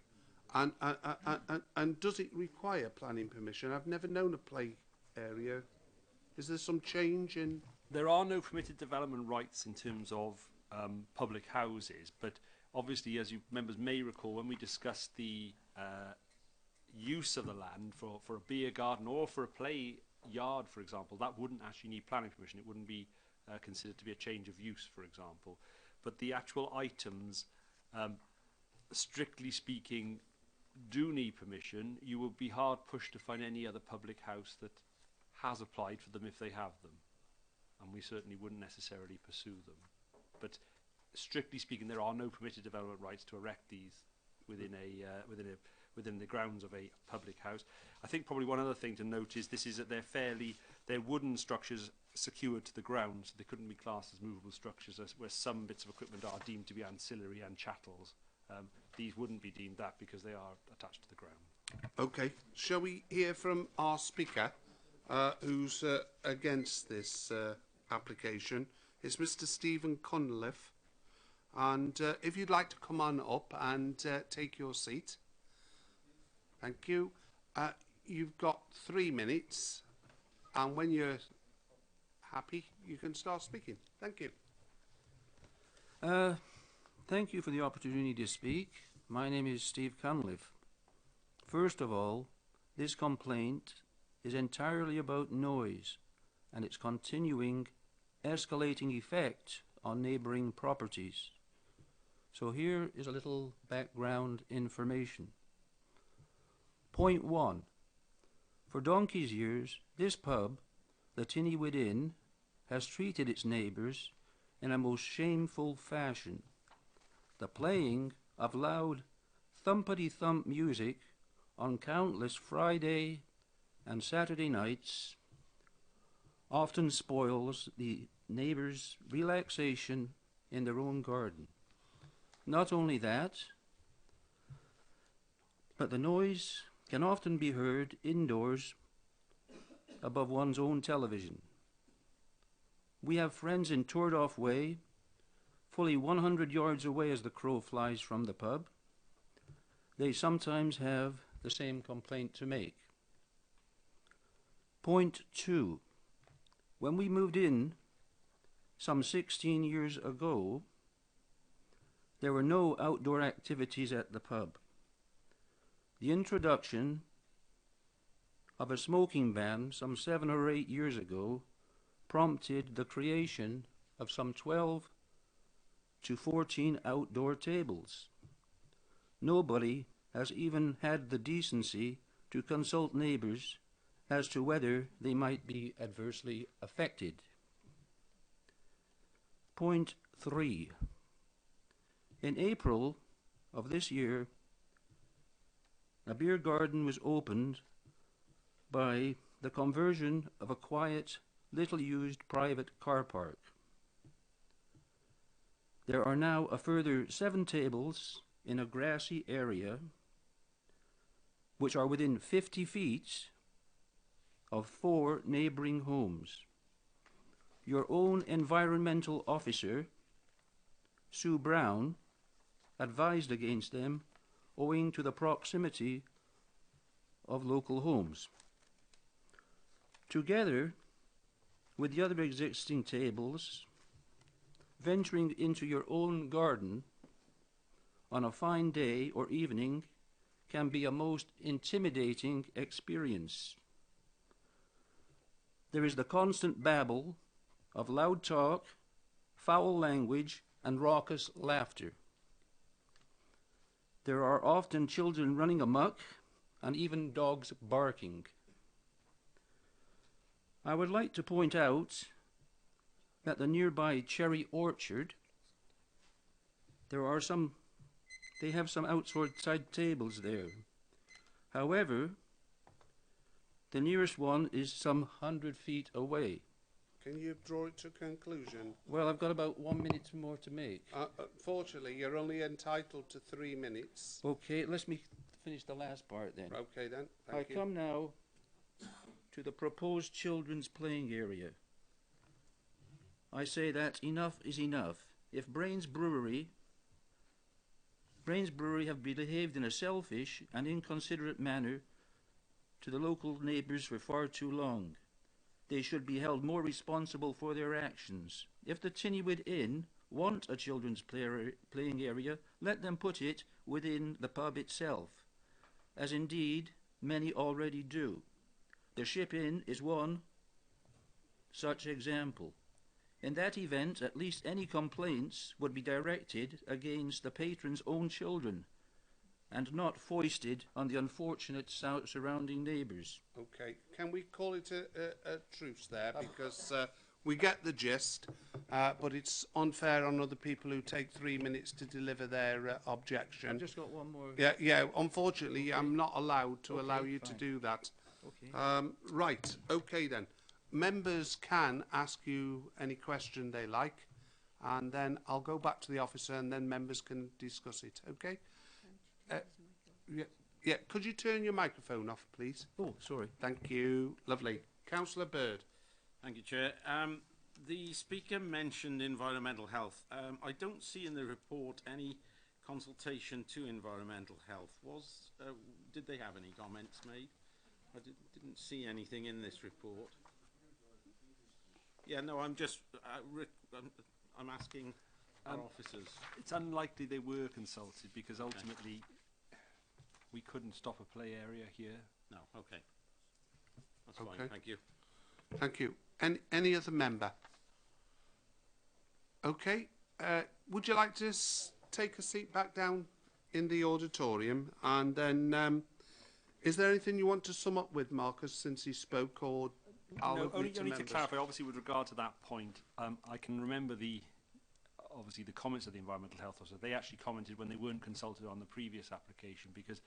And does it require planning permission? I've never known a play area. Is there some change in... There are no permitted development rights in terms of public houses, but obviously, as you members may recall, when we discussed the use of the land for a beer garden or for a play yard, for example, that wouldn't actually need planning permission. It wouldn't be considered to be a change of use, for example. But the actual items, strictly speaking, do need permission. You would be hard pushed to find any other public house that has applied for them if they have them, and we certainly wouldn't necessarily pursue them. But strictly speaking, there are no permitted development rights to erect these within the grounds of a public house. I think probably one other thing to note is this is that they're wooden structures secured to the ground, so they couldn't be classed as movable structures, where some bits of equipment are deemed to be ancillary and chattels. These wouldn't be deemed that because they are attached to the ground. Okay. Shall we hear from our speaker, who's against this application? It's Mr. Stephen Cunliffe. And if you'd like to come on up and take your seat. Thank you. You've got 3 minutes. And when you're happy, you can start speaking. Thank you. Thank you for the opportunity to speak. My name is Steve Cunliffe. First of all, this complaint is entirely about noise and its continuing escalating effect on neighbouring properties. So here is a little background information. Point 1. For donkey's years, this pub, the Tinnywood Inn, has treated its neighbours in a most shameful fashion. The playing of loud thumpity-thump music on countless Friday and Saturday nights often spoils the neighbours' relaxation in their own garden. Not only that, but the noise can often be heard indoors above one's own television. We have friends in Tourdoff Way, fully 100 yards away as the crow flies from the pub. They sometimes have the same complaint to make. Point 2. When we moved in some 16 years ago, there were no outdoor activities at the pub. The introduction of a smoking ban some 7 or 8 years ago prompted the creation of some 12 to 14 outdoor tables. Nobody has even had the decency to consult neighbours as to whether they might be adversely affected. Point 3. In April of this year, a beer garden was opened by the conversion of a quiet, little-used private car park. There are now a further 7 tables in a grassy area which are within 50 feet of 4 neighbouring homes. Your own environmental officer, Sue Brown, advised against them owing to the proximity of local homes. Together with the other existing tables, venturing into your own garden on a fine day or evening can be a most intimidating experience. There is the constant babble of loud talk, foul language, and raucous laughter. There are often children running amok and even dogs barking. I would like to point out that the nearby cherry orchard, they have some outside tables there. However, the nearest one is some 100 feet away. Can you draw it to conclusion? Well, I've got about 1 minute more to make. Unfortunately, you're only entitled to 3 minutes. Okay, let me finish the last part then. Okay then, I come now to the proposed children's playing area. I say that enough is enough. If Brains Brewery have behaved in a selfish and inconsiderate manner to the local neighbours for far too long, they should be held more responsible for their actions. If the Tinnywood Inn want a children's playing area, let them put it within the pub itself, as indeed many already do. The Ship Inn is one such example. In that event, at least any complaints would be directed against the patron's own children and not foisted on the unfortunate surrounding neighbours. Okay, can we call it a truce there, because we get the gist, but it's unfair on other people who take 3 minutes to deliver their objection. I've just got one more. Yeah, unfortunately, I'm not allowed to allow you to do that. Okay. Right, okay then. Members can ask you any question they like, and then I'll go back to the officer and then members can discuss it, okay? Yeah, could you turn your microphone off, please? Oh, sorry. Thank you. Lovely. Councillor Bird. Thank you, Chair. The speaker mentioned environmental health. I don't see in the report any consultation to environmental health. Did they have any comments made? I didn't see anything in this report. Yeah, no, I'm just, I'm asking our officers. It's unlikely they were consulted because ultimately we couldn't stop a play area here. No, okay. That's Okay. fine, thank you. Thank you. Any other member? Okay. Would you like to take a seat back down in the auditorium? And then, is there anything you want to sum up with, Marcus, since he spoke, or I'll No, open only it to to members? clarify, obviously with regard to that point, I can remember obviously the comments of the environmental health officer. They actually commented when they weren't consulted on the previous application, because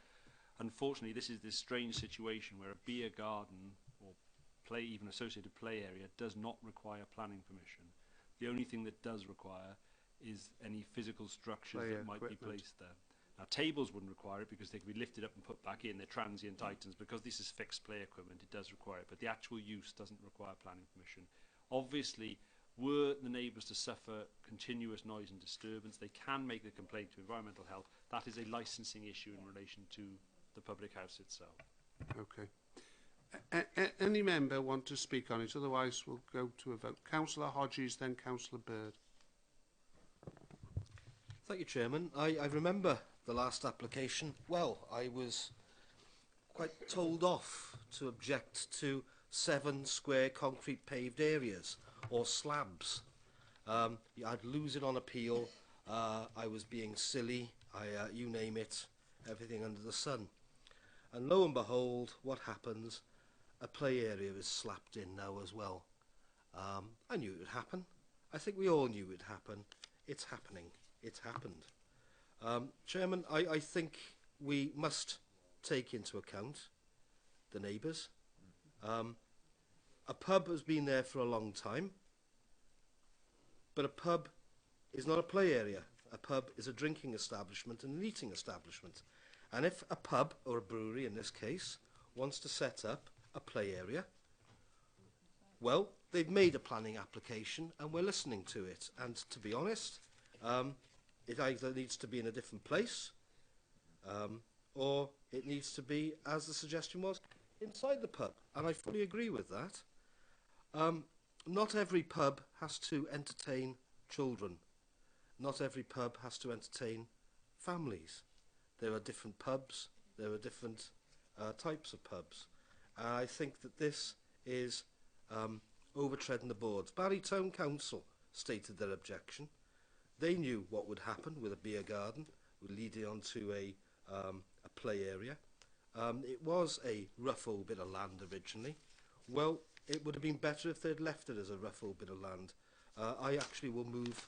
unfortunately this is this strange situation where a beer garden or even associated play area does not require planning permission. The only thing that does require is any physical structures Play that might be equipment. placed there. Now, tables wouldn't require it because they could be lifted up and put back in. They're transient items. Because this is fixed play equipment, it does require it. But the actual use doesn't require planning permission. Obviously, were the neighbours to suffer continuous noise and disturbance, they can make a complaint to environmental health. That is a licensing issue in relation to the public house itself. Okay. Any member want to speak on it? Otherwise, we'll go to a vote. Councillor Hodges, then Councillor Bird. Thank you, Chairman. I remember the last application well. I was quite told off to object to 7 square concrete paved areas, or slabs. I'd lose it on appeal. I was being silly. You name it, everything under the sun. And lo and behold, what happens? A play area is slapped in now as well. I knew it would happen. I think we all knew it would happen. It's happening. It's happened. Chairman, I think we must take into account the neighbours. A pub has been there for a long time, but a pub is not a play area. A pub is a drinking establishment and an eating establishment. And if a pub, or a brewery in this case, wants to set up a play area, well, they've made a planning application and we're listening to it. And to be honest, it either needs to be in a different place, or it needs to be, as the suggestion was, inside the pub. And I fully agree with that. Not every pub has to entertain children. Not every pub has to entertain families. There are different pubs. There are different types of pubs. I think that this is overtreading the boards. Barry Town Council stated their objection. They knew what would happen with a beer garden, leading on to a play area. It was a rough old bit of land originally. Well, it would have been better if they'd left it as a rough old bit of land. I actually will move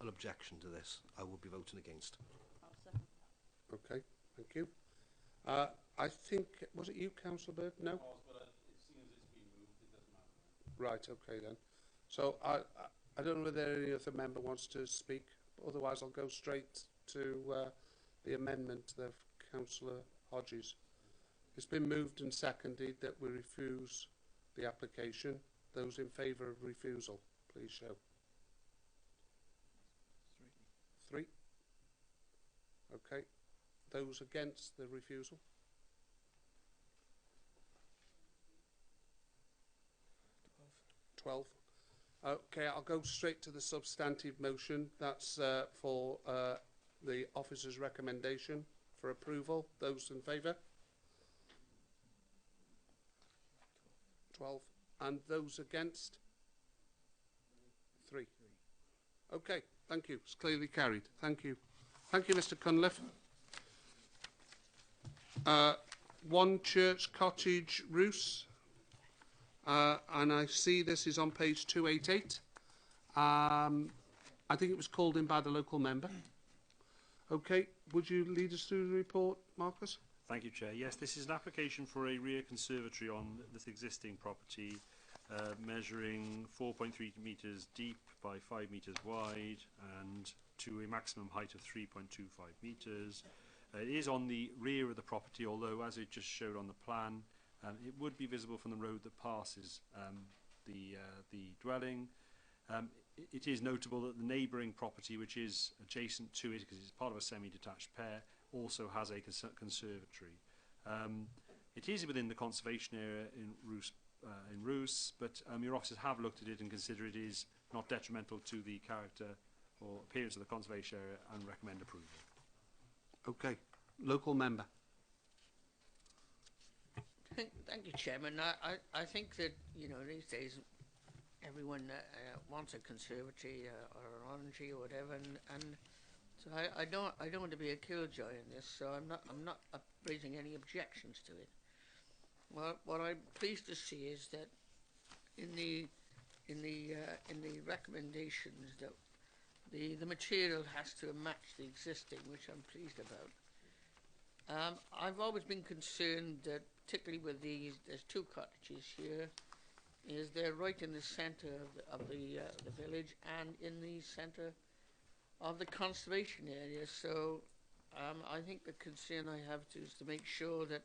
an objection to this. I will be voting against. Okay, thank you. I think, was it you, Councillor Bird? No? Right, okay then. So I don't know whether any other member wants to speak. Otherwise, I'll go straight to the amendment of Councillor Hodges. It's been moved and seconded that we refuse the application. Those in favour of refusal, please show. 3. Okay. Those against the refusal? 12. Okay, I'll go straight to the substantive motion. That's for the officer's recommendation for approval. Those in favour? 12. And those against? 3. Okay, thank you. It's clearly carried. Thank you. Thank you, Mr. Cunliffe. One Church Cottage, Roos. And I see this is on page 288. I think it was called in by the local member. Okay, would you lead us through the report, Marcus? Thank you, Chair. Yes, this is an application for a rear conservatory on this existing property, measuring 4.3 metres deep by 5 metres wide and to a maximum height of 3.25 metres. It is on the rear of the property, although as it just showed on the plan, it would be visible from the road that passes the dwelling. It is notable that the neighbouring property, which is adjacent to it, because it's part of a semi-detached pair, also has a conservatory. It is within the conservation area in Roos in Roos, but your officers have looked at it and consider it is not detrimental to the character or appearance of the conservation area and recommend approval. Okay. Local member. Thank you, Chairman. I think that, you know, these days everyone wants a conservatory or an orangery or whatever, and so I don't want to be a killjoy in this, so I'm not raising any objections to it. What I'm pleased to see is that in the recommendations that the material has to match the existing, which I'm pleased about. I've always been concerned that, particularly with there's two cottages here, is they're right in the centre of the village and in the centre of the conservation area. So I think the concern I have is to make sure that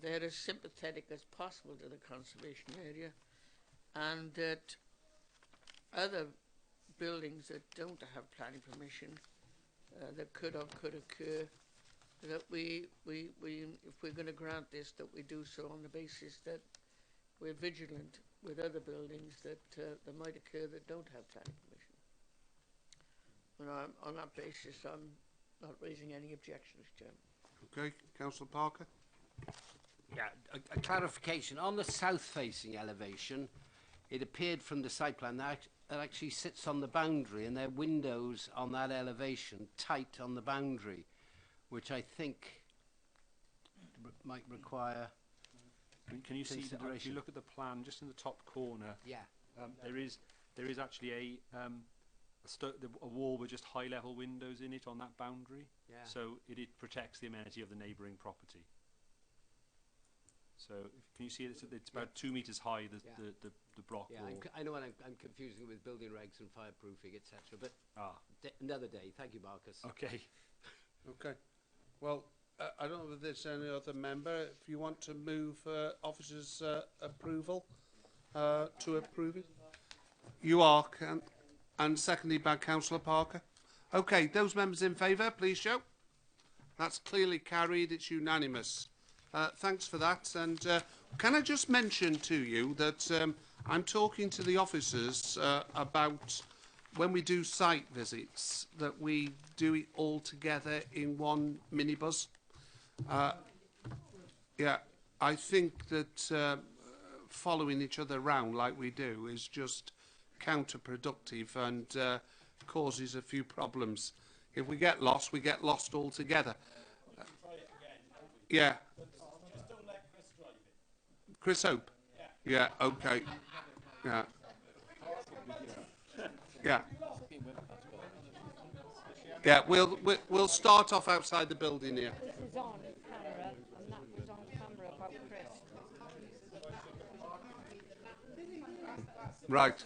they're as sympathetic as possible to the conservation area, and that other buildings that don't have planning permission that could occur, that we if we're going to grant this, that we do so on the basis that we're vigilant with other buildings that might occur that don't have planning permission. And on that basis, I'm not raising any objections, Chairman. Okay, Councillor Parker. Yeah, a clarification. On the south-facing elevation, it appeared from the site plan that it actually sits on the boundary, and there are windows on that elevation tight on the boundary, which I think might require Can you see that if you look at the plan, just in the top corner? Yeah. There is actually a wall with just high-level windows in it on that boundary. Yeah. So it protects the amenity of the neighbouring property. So can you see it's about 2 metres high, the block wall. I know, and I'm confusing it with building regs and fireproofing, etc. But another day. Thank you, Marcus. Okay. Okay. Well, I don't know if there's any other member. If you want to move officers' approval to approve it, you are, and seconded by Councillor Parker. Okay, those members in favour, please show. That's clearly carried. It's unanimous. Thanks for that. And can I just mention to you that I'm talking to the officers about when we do site visits, that we do it all together in one minibus. Yeah, I think that following each other around like we do is just counterproductive and causes a few problems. If we get lost altogether. Yeah. Just don't let Chris drive it. Chris Hope? Yeah, okay. Yeah. Yeah. Yeah, we'll start off outside the building here. This is on camera, and that was on camera about Chris. Right.